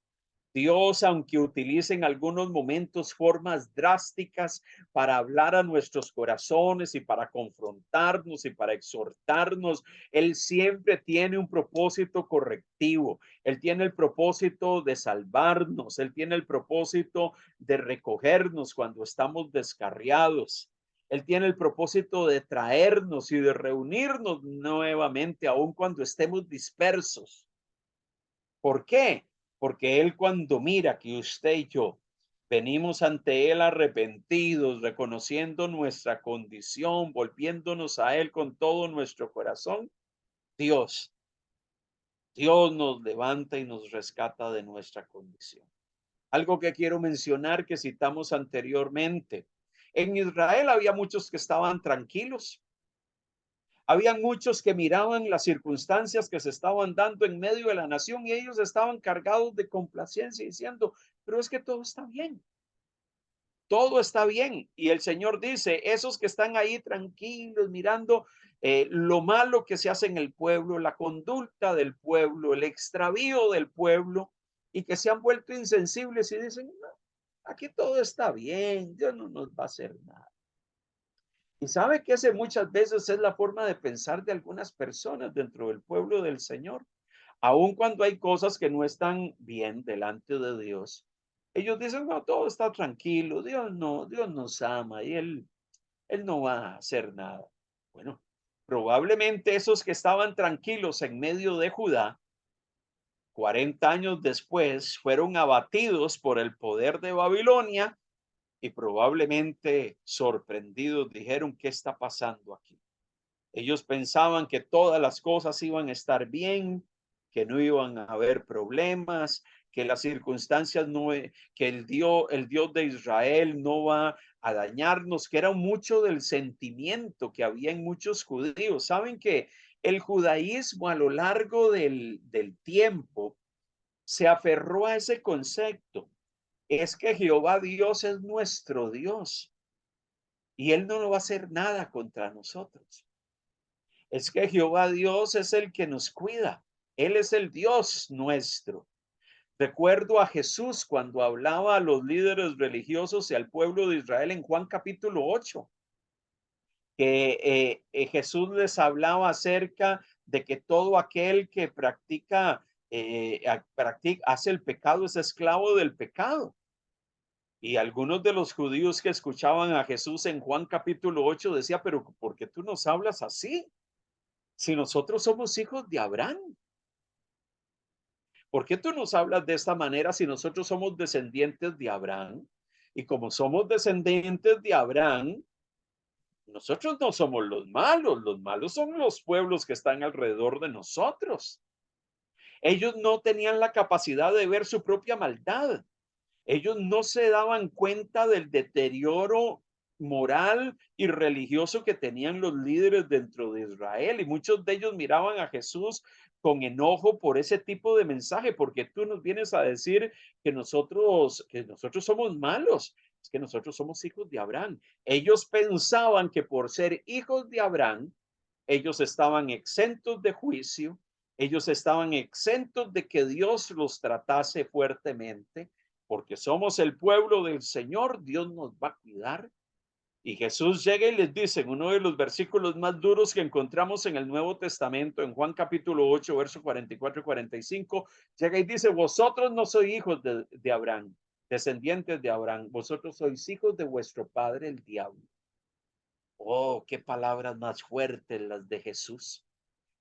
Dios, aunque utilice en algunos momentos formas drásticas para hablar a nuestros corazones y para confrontarnos y para exhortarnos, Él siempre tiene un propósito correctivo. Él tiene el propósito de salvarnos. Él tiene el propósito de recogernos cuando estamos descarriados. Él tiene el propósito de traernos y de reunirnos nuevamente, aun cuando estemos dispersos. ¿Por qué? Porque Él cuando mira que usted y yo venimos ante Él arrepentidos, reconociendo nuestra condición, volviéndonos a Él con todo nuestro corazón, Dios nos levanta y nos rescata de nuestra condición. Algo que quiero mencionar que citamos anteriormente. En Israel había muchos que estaban tranquilos. Habían muchos que miraban las circunstancias que se estaban dando en medio de la nación y ellos estaban cargados de complacencia diciendo, pero es que todo está bien. Todo está bien. Y el Señor dice, esos que están ahí tranquilos mirando lo malo que se hace en el pueblo, la conducta del pueblo, el extravío del pueblo y que se han vuelto insensibles y dicen, no, aquí todo está bien, Dios no nos va a hacer nada. Y sabe que ese muchas veces es la forma de pensar de algunas personas dentro del pueblo del Señor. Aun cuando hay cosas que no están bien delante de Dios, ellos dicen, no, todo está tranquilo, Dios nos ama y Él no va a hacer nada. Bueno, probablemente esos que estaban tranquilos en medio de Judá, 40 años después, fueron abatidos por el poder de Babilonia y probablemente sorprendidos dijeron, ¿qué está pasando aquí? Ellos pensaban que todas las cosas iban a estar bien, que no iban a haber problemas, que las circunstancias no, que el Dios de Israel no va a dañarnos, que era mucho del sentimiento que había en muchos judíos. Saben que el judaísmo a lo largo del tiempo se aferró a ese concepto. Es que Jehová Dios es nuestro Dios y Él no va a hacer nada contra nosotros. Es que Jehová Dios es el que nos cuida. Él es el Dios nuestro. Recuerdo a Jesús cuando hablaba a los líderes religiosos y al pueblo de Israel en Juan capítulo 8, que Jesús les hablaba acerca de que todo aquel que hace el pecado es esclavo del pecado. Y algunos de los judíos que escuchaban a Jesús en Juan capítulo 8 decía, pero ¿por qué tú nos hablas así? Si nosotros somos hijos de Abraham. ¿Por qué tú nos hablas de esta manera si nosotros somos descendientes de Abraham? Y como somos descendientes de Abraham, nosotros no somos los malos son los pueblos que están alrededor de nosotros. Ellos no tenían la capacidad de ver su propia maldad. Ellos no se daban cuenta del deterioro moral y religioso que tenían los líderes dentro de Israel, y muchos de ellos miraban a Jesús con enojo por ese tipo de mensaje, porque tú nos vienes a decir que nosotros somos malos. Es que nosotros somos hijos de Abraham. Ellos pensaban que por ser hijos de Abraham, ellos estaban exentos de juicio, ellos estaban exentos de que Dios los tratase fuertemente. Porque somos el pueblo del Señor, Dios nos va a cuidar. Y Jesús llega y les dice en uno de los versículos más duros que encontramos en el Nuevo Testamento, en Juan capítulo 8, verso 44 y 45, llega y dice, vosotros no sois hijos de Abraham, descendientes de Abraham, vosotros sois hijos de vuestro padre el diablo. Oh, qué palabras más fuertes las de Jesús.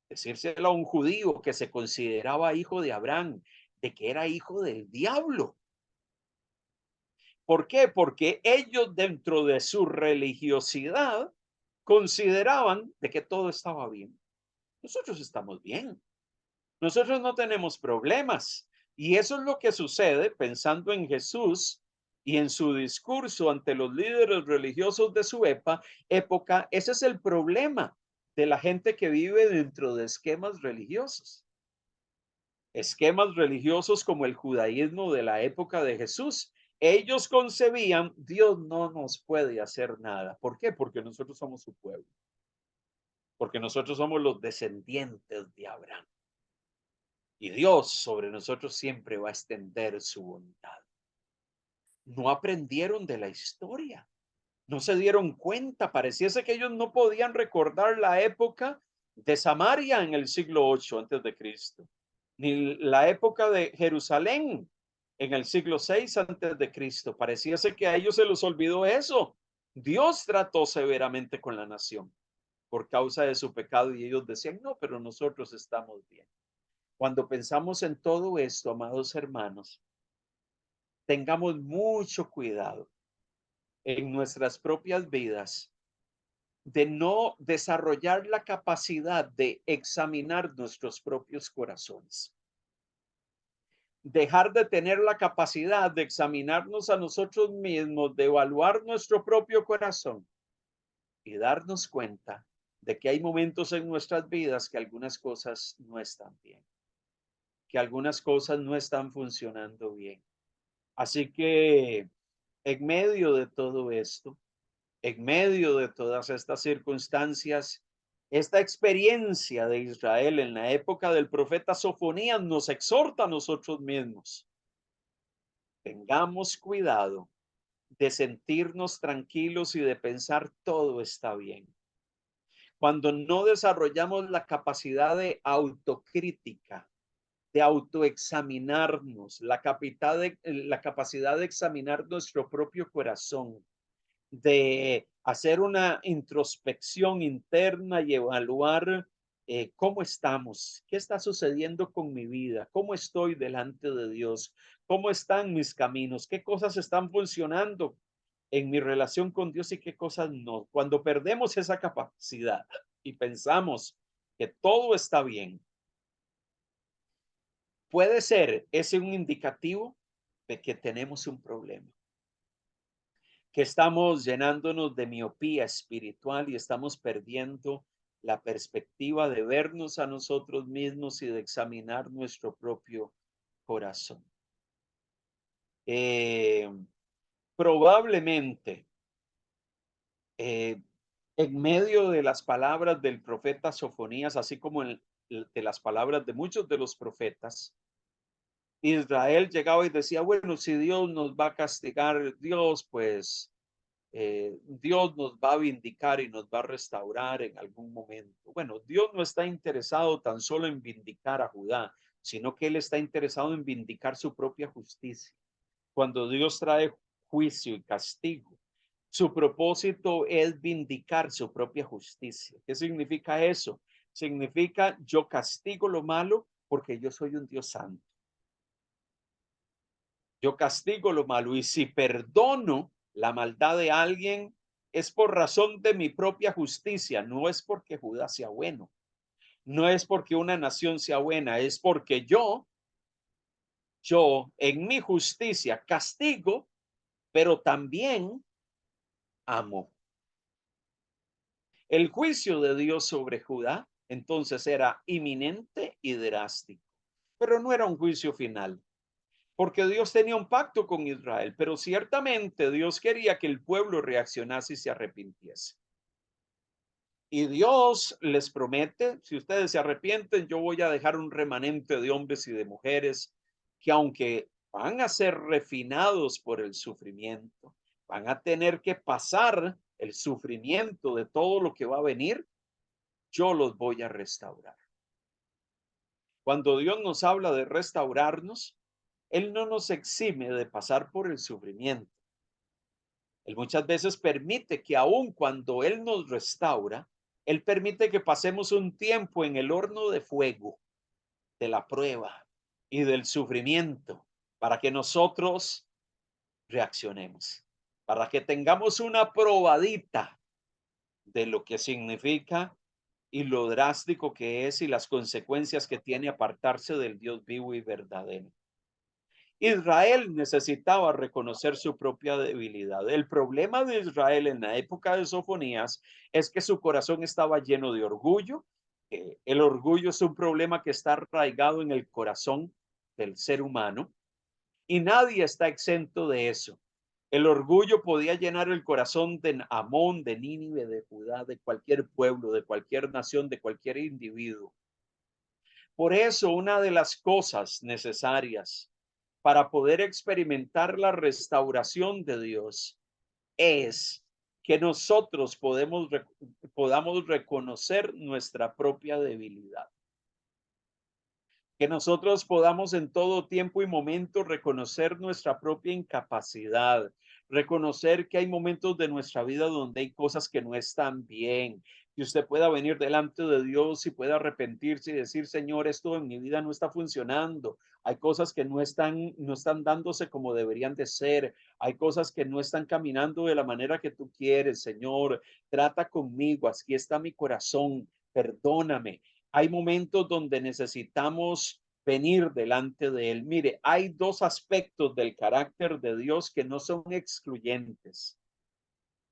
Decírselo a un judío que se consideraba hijo de Abraham, de que era hijo del diablo. ¿Por qué? Porque ellos dentro de su religiosidad consideraban de que todo estaba bien. Nosotros estamos bien. Nosotros no tenemos problemas. Y eso es lo que sucede pensando en Jesús y en su discurso ante los líderes religiosos de su época. Ese es el problema de la gente que vive dentro de esquemas religiosos. Esquemas religiosos como el judaísmo de la época de Jesús. Ellos concebían, Dios no nos puede hacer nada. ¿Por qué? Porque nosotros somos su pueblo. Porque nosotros somos los descendientes de Abraham. Y Dios sobre nosotros siempre va a extender su bondad. No aprendieron de la historia. No se dieron cuenta. Pareciese que ellos no podían recordar la época de Samaria en el siglo 8 antes de Cristo, ni la época de Jerusalén en el siglo 6 antes de Cristo. Pareciese que a ellos se les olvidó eso. Dios trató severamente con la nación por causa de su pecado y ellos decían, no, pero nosotros estamos bien. Cuando pensamos en todo esto, amados hermanos, tengamos mucho cuidado en nuestras propias vidas de no desarrollar la capacidad de examinar nuestros propios corazones. Dejar de tener la capacidad de examinarnos a nosotros mismos, de evaluar nuestro propio corazón y darnos cuenta de que hay momentos en nuestras vidas que algunas cosas no están bien, que algunas cosas no están funcionando bien. Así que en medio de todo esto, en medio de todas estas circunstancias, esta experiencia de Israel en la época del profeta Sofonías nos exhorta a nosotros mismos. Tengamos cuidado de sentirnos tranquilos y de pensar todo está bien. Cuando no desarrollamos la capacidad de autocrítica, de autoexaminarnos, la capacidad de examinar nuestro propio corazón, de hacer una introspección interna y evaluar cómo estamos, qué está sucediendo con mi vida, cómo estoy delante de Dios, cómo están mis caminos, qué cosas están funcionando en mi relación con Dios y qué cosas no. Cuando perdemos esa capacidad y pensamos que todo está bien, puede ser ese un indicativo de que tenemos un problema, que estamos llenándonos de miopía espiritual y estamos perdiendo la perspectiva de vernos a nosotros mismos y de examinar nuestro propio corazón. Probablemente En medio de las palabras del profeta Sofonías, así como de las palabras de muchos de los profetas, Israel llegaba y decía, bueno, si Dios nos va a castigar, Dios, pues Dios nos va a vindicar y nos va a restaurar en algún momento. Bueno, Dios no está interesado tan solo en vindicar a Judá, sino que Él está interesado en vindicar su propia justicia. Cuando Dios trae juicio y castigo, su propósito es vindicar su propia justicia. ¿Qué significa eso? Significa yo castigo lo malo porque yo soy un Dios santo. Yo castigo lo malo y si perdono la maldad de alguien es por razón de mi propia justicia, no es porque Judá sea bueno, no es porque una nación sea buena, es porque yo en mi justicia castigo, pero también amo. El juicio de Dios sobre Judá entonces era inminente y drástico, pero no era un juicio final, porque Dios tenía un pacto con Israel, pero ciertamente Dios quería que el pueblo reaccionase y se arrepintiese. Y Dios les promete, si ustedes se arrepienten, yo voy a dejar un remanente de hombres y de mujeres que aunque van a ser refinados por el sufrimiento, van a tener que pasar el sufrimiento de todo lo que va a venir, yo los voy a restaurar. Cuando Dios nos habla de restaurarnos, Él no nos exime de pasar por el sufrimiento. Él muchas veces permite que aun cuando Él nos restaura, Él permite que pasemos un tiempo en el horno de fuego de la prueba y del sufrimiento para que nosotros reaccionemos, para que tengamos una probadita de lo que significa y lo drástico que es y las consecuencias que tiene apartarse del Dios vivo y verdadero. Israel necesitaba reconocer su propia debilidad. El problema de Israel en la época de Sofonías es que su corazón estaba lleno de orgullo. El orgullo es un problema que está arraigado en el corazón del ser humano y nadie está exento de eso. El orgullo podía llenar el corazón de Amón, de Nínive, de Judá, de cualquier pueblo, de cualquier nación, de cualquier individuo. Por eso, una de las cosas necesarias para poder experimentar la restauración de Dios es que nosotros podamos reconocer nuestra propia debilidad. Que nosotros podamos en todo tiempo y momento reconocer nuestra propia incapacidad, reconocer que hay momentos de nuestra vida donde hay cosas que no están bien, que usted pueda venir delante de Dios y pueda arrepentirse y decir, Señor, esto en mi vida no está funcionando. Hay cosas que no están dándose como deberían de ser. Hay cosas que no están caminando de la manera que tú quieres, Señor. Trata conmigo, aquí está mi corazón, perdóname. Hay momentos donde necesitamos venir delante de Él. Mire, hay dos aspectos del carácter de Dios que no son excluyentes.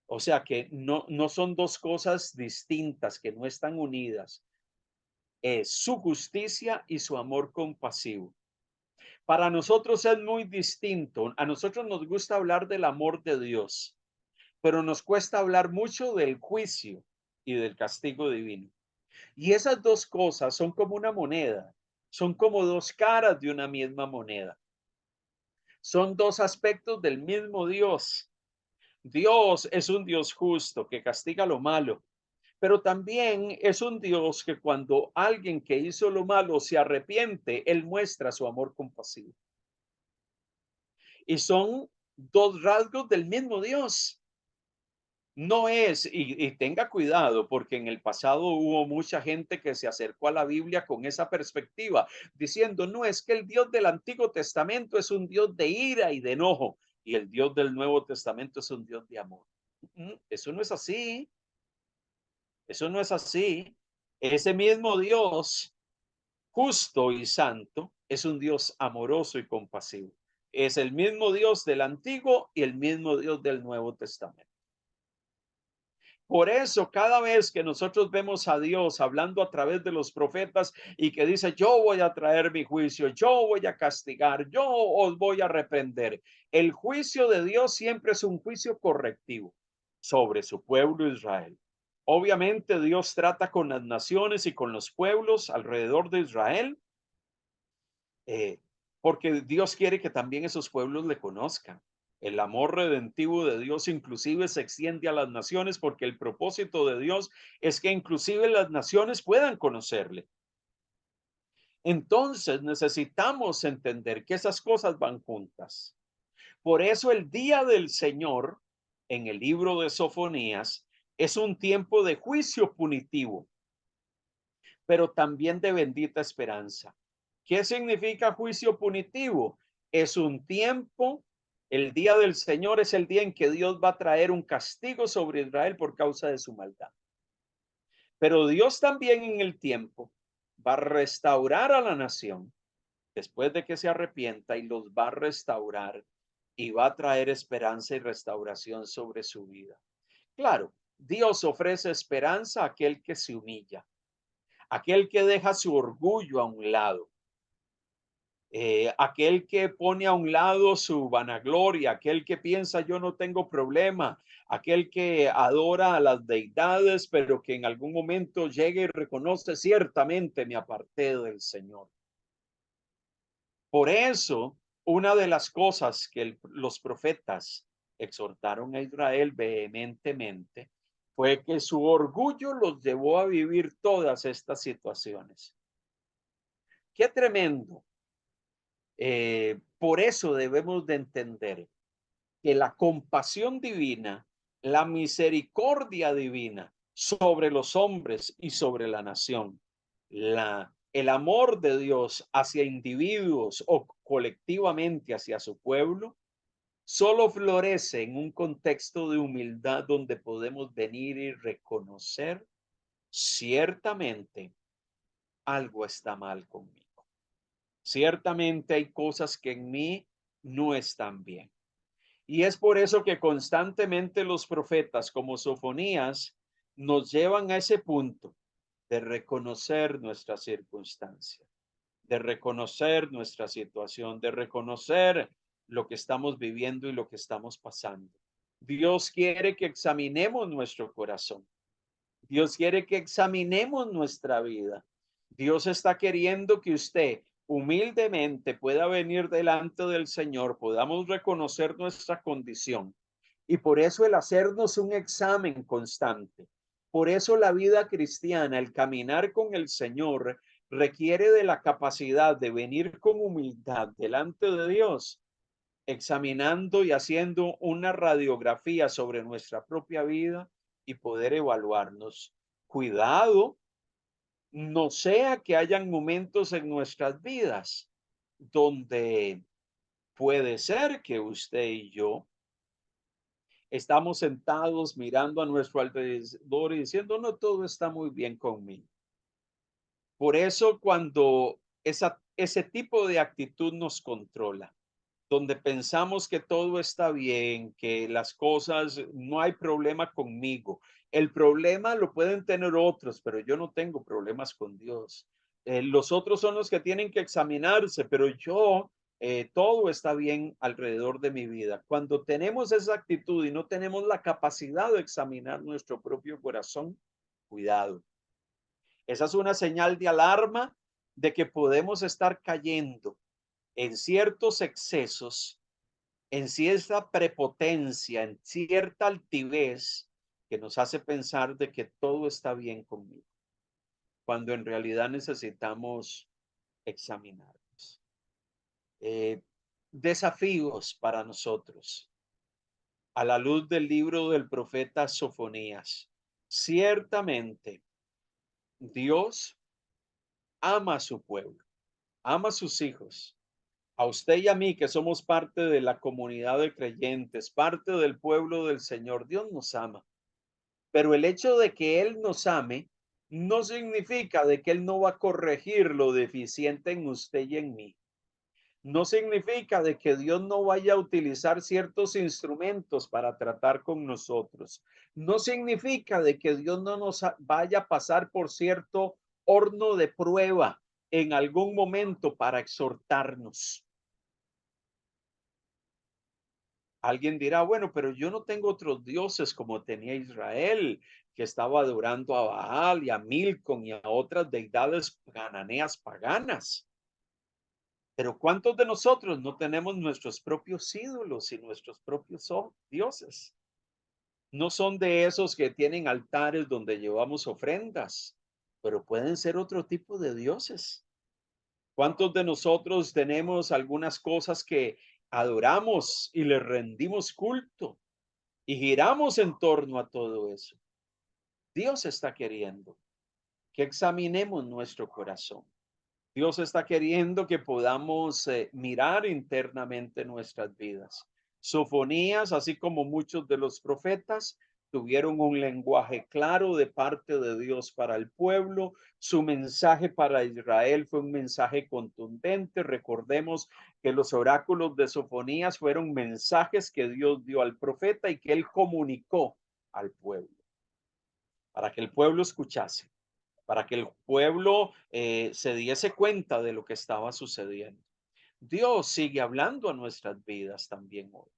O sea que no son dos cosas distintas, que no están unidas. Es su justicia y su amor compasivo. Para nosotros es muy distinto. A nosotros nos gusta hablar del amor de Dios, pero nos cuesta hablar mucho del juicio y del castigo divino. Y esas dos cosas son como una moneda, son como dos caras de una misma moneda. Son dos aspectos del mismo Dios. Dios es un Dios justo que castiga lo malo, pero también es un Dios que cuando alguien que hizo lo malo se arrepiente, Él muestra su amor compasivo. Y son dos rasgos del mismo Dios. No es, y tenga cuidado, porque en el pasado hubo mucha gente que se acercó a la Biblia con esa perspectiva, diciendo, no, es que el Dios del Antiguo Testamento es un Dios de ira y de enojo, y el Dios del Nuevo Testamento es un Dios de amor. Eso no es así, eso no es así. Ese mismo Dios, justo y santo, es un Dios amoroso y compasivo. Es el mismo Dios del Antiguo y el mismo Dios del Nuevo Testamento. Por eso, cada vez que nosotros vemos a Dios hablando a través de los profetas y que dice, yo voy a traer mi juicio, yo voy a castigar, yo os voy a reprender. El juicio de Dios siempre es un juicio correctivo sobre su pueblo Israel. Obviamente Dios trata con las naciones y con los pueblos alrededor de Israel, eh, porque Dios quiere que también esos pueblos le conozcan. El amor redentivo de Dios inclusive se extiende a las naciones porque el propósito de Dios es que inclusive las naciones puedan conocerle. Entonces necesitamos entender que esas cosas van juntas. Por eso el día del Señor en el libro de Sofonías es un tiempo de juicio punitivo, pero también de bendita esperanza. ¿Qué significa juicio punitivo? Es un tiempo, el día del Señor es el día en que Dios va a traer un castigo sobre Israel por causa de su maldad. Pero Dios también en el tiempo va a restaurar a la nación después de que se arrepienta y los va a restaurar y va a traer esperanza y restauración sobre su vida. Claro, Dios ofrece esperanza a aquel que se humilla, aquel que deja su orgullo a un lado, aquel que pone a un lado su vanagloria, aquel que piensa yo no tengo problema, aquel que adora a las deidades, pero que en algún momento llega y reconoce ciertamente me aparté del Señor. Por eso, una de las cosas que los profetas exhortaron a Israel vehementemente fue que su orgullo los llevó a vivir todas estas situaciones. Qué tremendo. Por eso debemos de entender que la compasión divina, la misericordia divina sobre los hombres y sobre la nación, el amor de Dios hacia individuos o colectivamente hacia su pueblo, solo florece en un contexto de humildad donde podemos venir y reconocer ciertamente algo está mal conmigo. Ciertamente hay cosas que en mí no están bien. Y es por eso que constantemente los profetas como Sofonías nos llevan a ese punto de reconocer nuestra circunstancia, de reconocer nuestra situación, de reconocer lo que estamos viviendo y lo que estamos pasando. Dios quiere que examinemos nuestro corazón. Dios quiere que examinemos nuestra vida. Dios está queriendo que usted humildemente pueda venir delante del Señor, podamos reconocer nuestra condición. Y por eso el hacernos un examen constante. Por eso la vida cristiana, el caminar con el Señor, requiere de la capacidad de venir con humildad delante de Dios, examinando y haciendo una radiografía sobre nuestra propia vida y poder evaluarnos. Cuidado, no sea que hayan momentos en nuestras vidas donde puede ser que usted y yo estamos sentados mirando a nuestro alrededor y diciendo, no, todo está muy bien conmigo. Por eso cuando ese tipo de actitud nos controla, donde pensamos que todo está bien, que las cosas, no hay problema conmigo. El problema lo pueden tener otros, pero yo no tengo problemas con Dios. Los otros son los que tienen que examinarse, pero yo, todo está bien alrededor de mi vida. Cuando tenemos esa actitud y no tenemos la capacidad de examinar nuestro propio corazón, cuidado. Esa es una señal de alarma de que podemos estar cayendo en ciertos excesos, en cierta prepotencia, en cierta altivez que nos hace pensar de que todo está bien conmigo, cuando en realidad necesitamos examinarnos. Desafíos para nosotros a la luz del libro del profeta Sofonías. Ciertamente, Dios ama a su pueblo, ama a sus hijos. A usted y a mí, que somos parte de la comunidad de creyentes, parte del pueblo del Señor, Dios nos ama. Pero el hecho de que Él nos ame no significa de que Él no va a corregir lo deficiente en usted y en mí. No significa de que Dios no vaya a utilizar ciertos instrumentos para tratar con nosotros. No significa de que Dios no nos vaya a pasar por cierto horno de prueba en algún momento para exhortarnos. Alguien dirá, bueno, pero yo no tengo otros dioses como tenía Israel, que estaba adorando a Baal y a Milcom y a otras deidades cananeas paganas. Pero ¿cuántos de nosotros no tenemos nuestros propios ídolos y nuestros propios dioses? No son de esos que tienen altares donde llevamos ofrendas, pero pueden ser otro tipo de dioses. ¿Cuántos de nosotros tenemos algunas cosas que adoramos y le rendimos culto y giramos en torno a todo eso? Dios está queriendo que examinemos nuestro corazón. Dios está queriendo que podamos mirar internamente nuestras vidas. Sofonías, así como muchos de los profetas, tuvieron un lenguaje claro de parte de Dios para el pueblo. Su mensaje para Israel fue un mensaje contundente. Recordemos que los oráculos de Sofonías fueron mensajes que Dios dio al profeta y que él comunicó al pueblo, para que el pueblo escuchase, para que el pueblo se diese cuenta de lo que estaba sucediendo. Dios sigue hablando a nuestras vidas también hoy.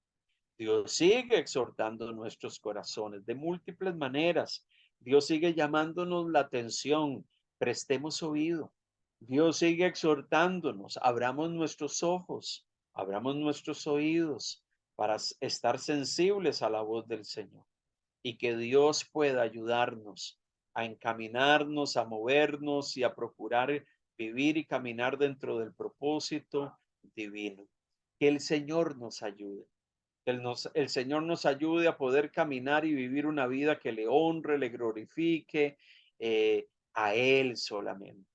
Dios sigue exhortando nuestros corazones de múltiples maneras. Dios sigue llamándonos la atención. Prestemos oído. Dios sigue exhortándonos. Abramos nuestros ojos, abramos nuestros oídos para estar sensibles a la voz del Señor, y que Dios pueda ayudarnos a encaminarnos, a movernos y a procurar vivir y caminar dentro del propósito divino. Que el Señor nos ayude. Que el Señor nos ayude a poder caminar y vivir una vida que le honre, le glorifique a Él solamente.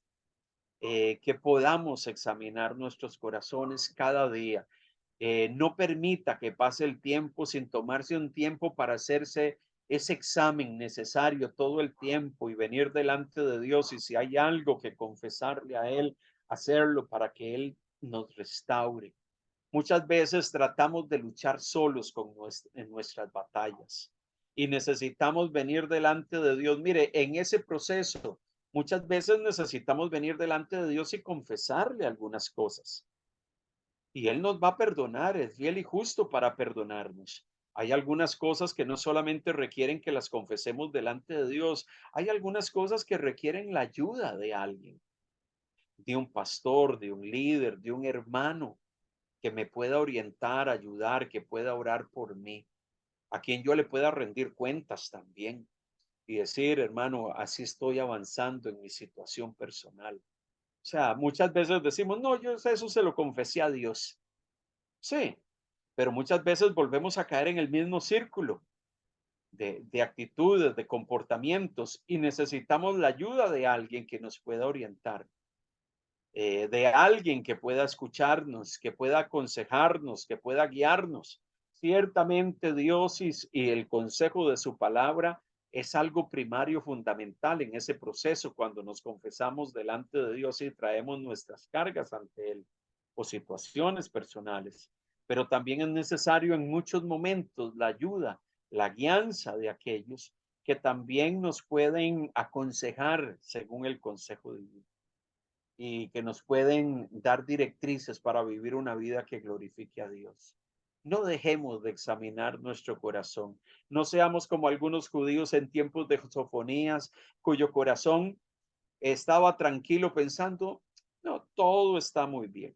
Que podamos examinar nuestros corazones cada día. No permita que pase el tiempo sin tomarse un tiempo para hacerse ese examen necesario todo el tiempo y venir delante de Dios, y si hay algo que confesarle a Él, hacerlo para que Él nos restaure. Muchas veces tratamos de luchar solos en nuestras batallas y necesitamos venir delante de Dios. Mire, en ese proceso, muchas veces necesitamos venir delante de Dios y confesarle algunas cosas. Y Él nos va a perdonar, es fiel y justo para perdonarnos. Hay algunas cosas que no solamente requieren que las confesemos delante de Dios, hay algunas cosas que requieren la ayuda de alguien, de un pastor, de un líder, de un hermano que me pueda orientar, ayudar, que pueda orar por mí, a quien yo le pueda rendir cuentas también y decir, hermano, así estoy avanzando en mi situación personal. O sea, muchas veces decimos, no, yo eso se lo confesé a Dios. Sí, pero muchas veces volvemos a caer en el mismo círculo de actitudes, de comportamientos, y necesitamos la ayuda de alguien que nos pueda orientar, de alguien que pueda escucharnos, que pueda aconsejarnos, que pueda guiarnos. Ciertamente Dios y el consejo de su palabra es algo primario, fundamental en ese proceso cuando nos confesamos delante de Dios y traemos nuestras cargas ante Él o situaciones personales. Pero también es necesario en muchos momentos la ayuda, la guianza de aquellos que también nos pueden aconsejar según el consejo divino y que nos pueden dar directrices para vivir una vida que glorifique a Dios. No dejemos de examinar nuestro corazón. No seamos como algunos judíos en tiempos de Sofonías, cuyo corazón estaba tranquilo pensando, no, todo está muy bien.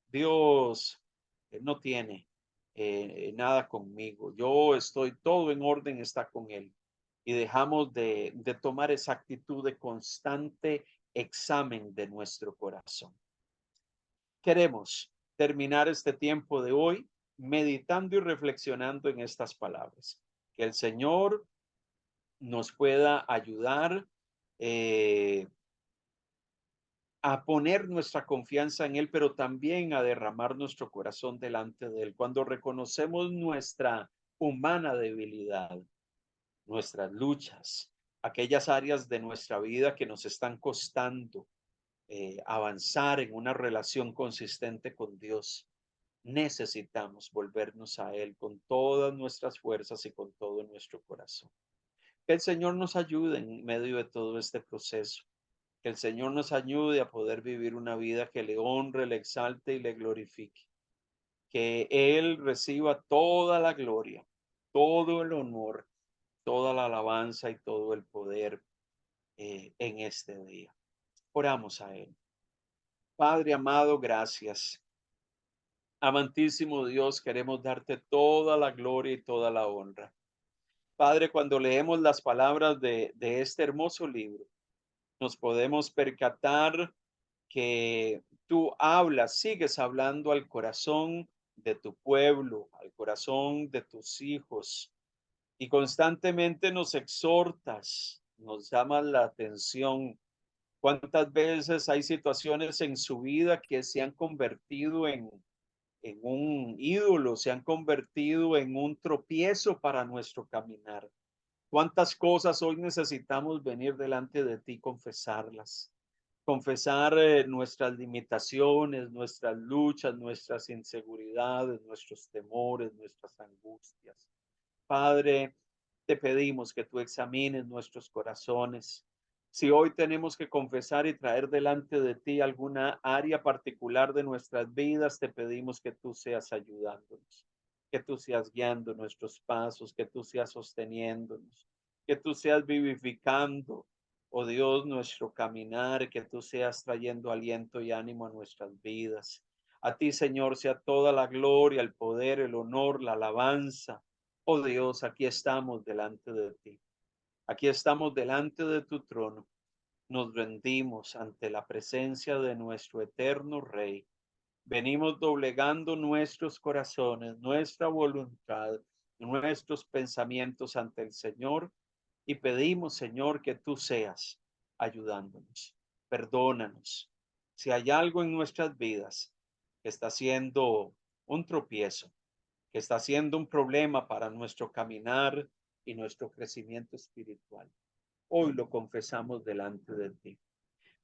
Dios no tiene nada conmigo. Yo estoy todo en orden, está con Él. Y dejamos de tomar esa actitud de constante examen de nuestro corazón. Queremos terminar este tiempo de hoy meditando y reflexionando en estas palabras. Que el Señor nos pueda ayudar eh, a poner nuestra confianza en Él, pero también a derramar nuestro corazón delante de Él. Cuando reconocemos nuestra humana debilidad, nuestras luchas, aquellas áreas de nuestra vida que nos están costando avanzar en una relación consistente con Dios, necesitamos volvernos a Él con todas nuestras fuerzas y con todo nuestro corazón. Que el Señor nos ayude en medio de todo este proceso. Que el Señor nos ayude a poder vivir una vida que le honre, le exalte y le glorifique. que Él reciba toda la gloria, todo el honor, toda la alabanza y todo el poder en este día. Oramos a Él. Padre amado, gracias. Amantísimo Dios, queremos darte toda la gloria y toda la honra. Padre, cuando leemos las palabras de este hermoso libro, nos podemos percatar que tú hablas, sigues hablando al corazón de tu pueblo, al corazón de tus hijos, y constantemente nos exhortas, nos llamas la atención. ¿Cuántas veces hay situaciones en su vida que se han convertido en un ídolo, se han convertido en un tropiezo para nuestro caminar? ¿Cuántas cosas hoy necesitamos venir delante de ti, confesarlas? Confesar nuestras limitaciones, nuestras luchas, nuestras inseguridades, nuestros temores, nuestras angustias. Padre, te pedimos que tú examines nuestros corazones. Si hoy tenemos que confesar y traer delante de ti alguna área particular de nuestras vidas, te pedimos que tú seas ayudándonos, que tú seas guiando nuestros pasos, que tú seas sosteniéndonos, que tú seas vivificando, oh Dios, nuestro caminar, que tú seas trayendo aliento y ánimo a nuestras vidas. A ti, Señor, sea toda la gloria, el poder, el honor, la alabanza. Oh Dios, aquí estamos delante de ti. Aquí estamos delante de tu trono. Nos rendimos ante la presencia de nuestro eterno Rey. Venimos doblegando nuestros corazones, nuestra voluntad, nuestros pensamientos ante el Señor y pedimos, Señor, que tú seas ayudándonos. Perdónanos. Si hay algo en nuestras vidas que está siendo un tropiezo, que está siendo un problema para nuestro caminar y nuestro crecimiento espiritual, hoy lo confesamos delante de ti.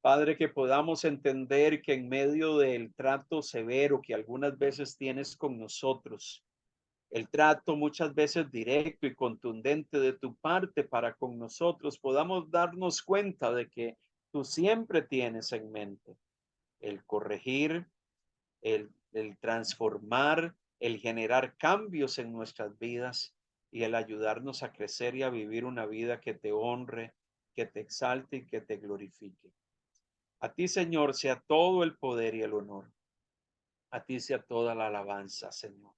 Padre, que podamos entender que en medio del trato severo que algunas veces tienes con nosotros, el trato muchas veces directo y contundente de tu parte para con nosotros, podamos darnos cuenta de que tú siempre tienes en mente el corregir, el transformar, el generar cambios en nuestras vidas y el ayudarnos a crecer y a vivir una vida que te honre, que te exalte y que te glorifique. A ti, Señor, sea todo el poder y el honor. A ti sea toda la alabanza, Señor.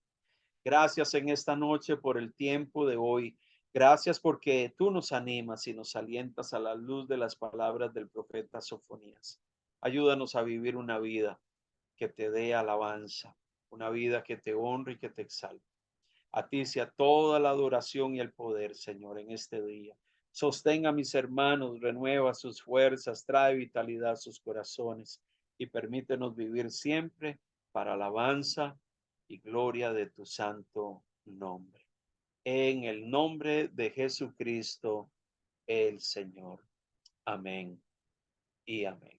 Gracias en esta noche por el tiempo de hoy. Gracias porque tú nos animas y nos alientas a la luz de las palabras del profeta Sofonías. Ayúdanos a vivir una vida que te dé alabanza, una vida que te honre y que te exalte. A ti sea toda la adoración y el poder, Señor, en este día. Sostenga a mis hermanos, renueva sus fuerzas, trae vitalidad a sus corazones y permítenos vivir siempre para alabanza y gloria de tu santo nombre. En el nombre de Jesucristo, el Señor. Amén y amén.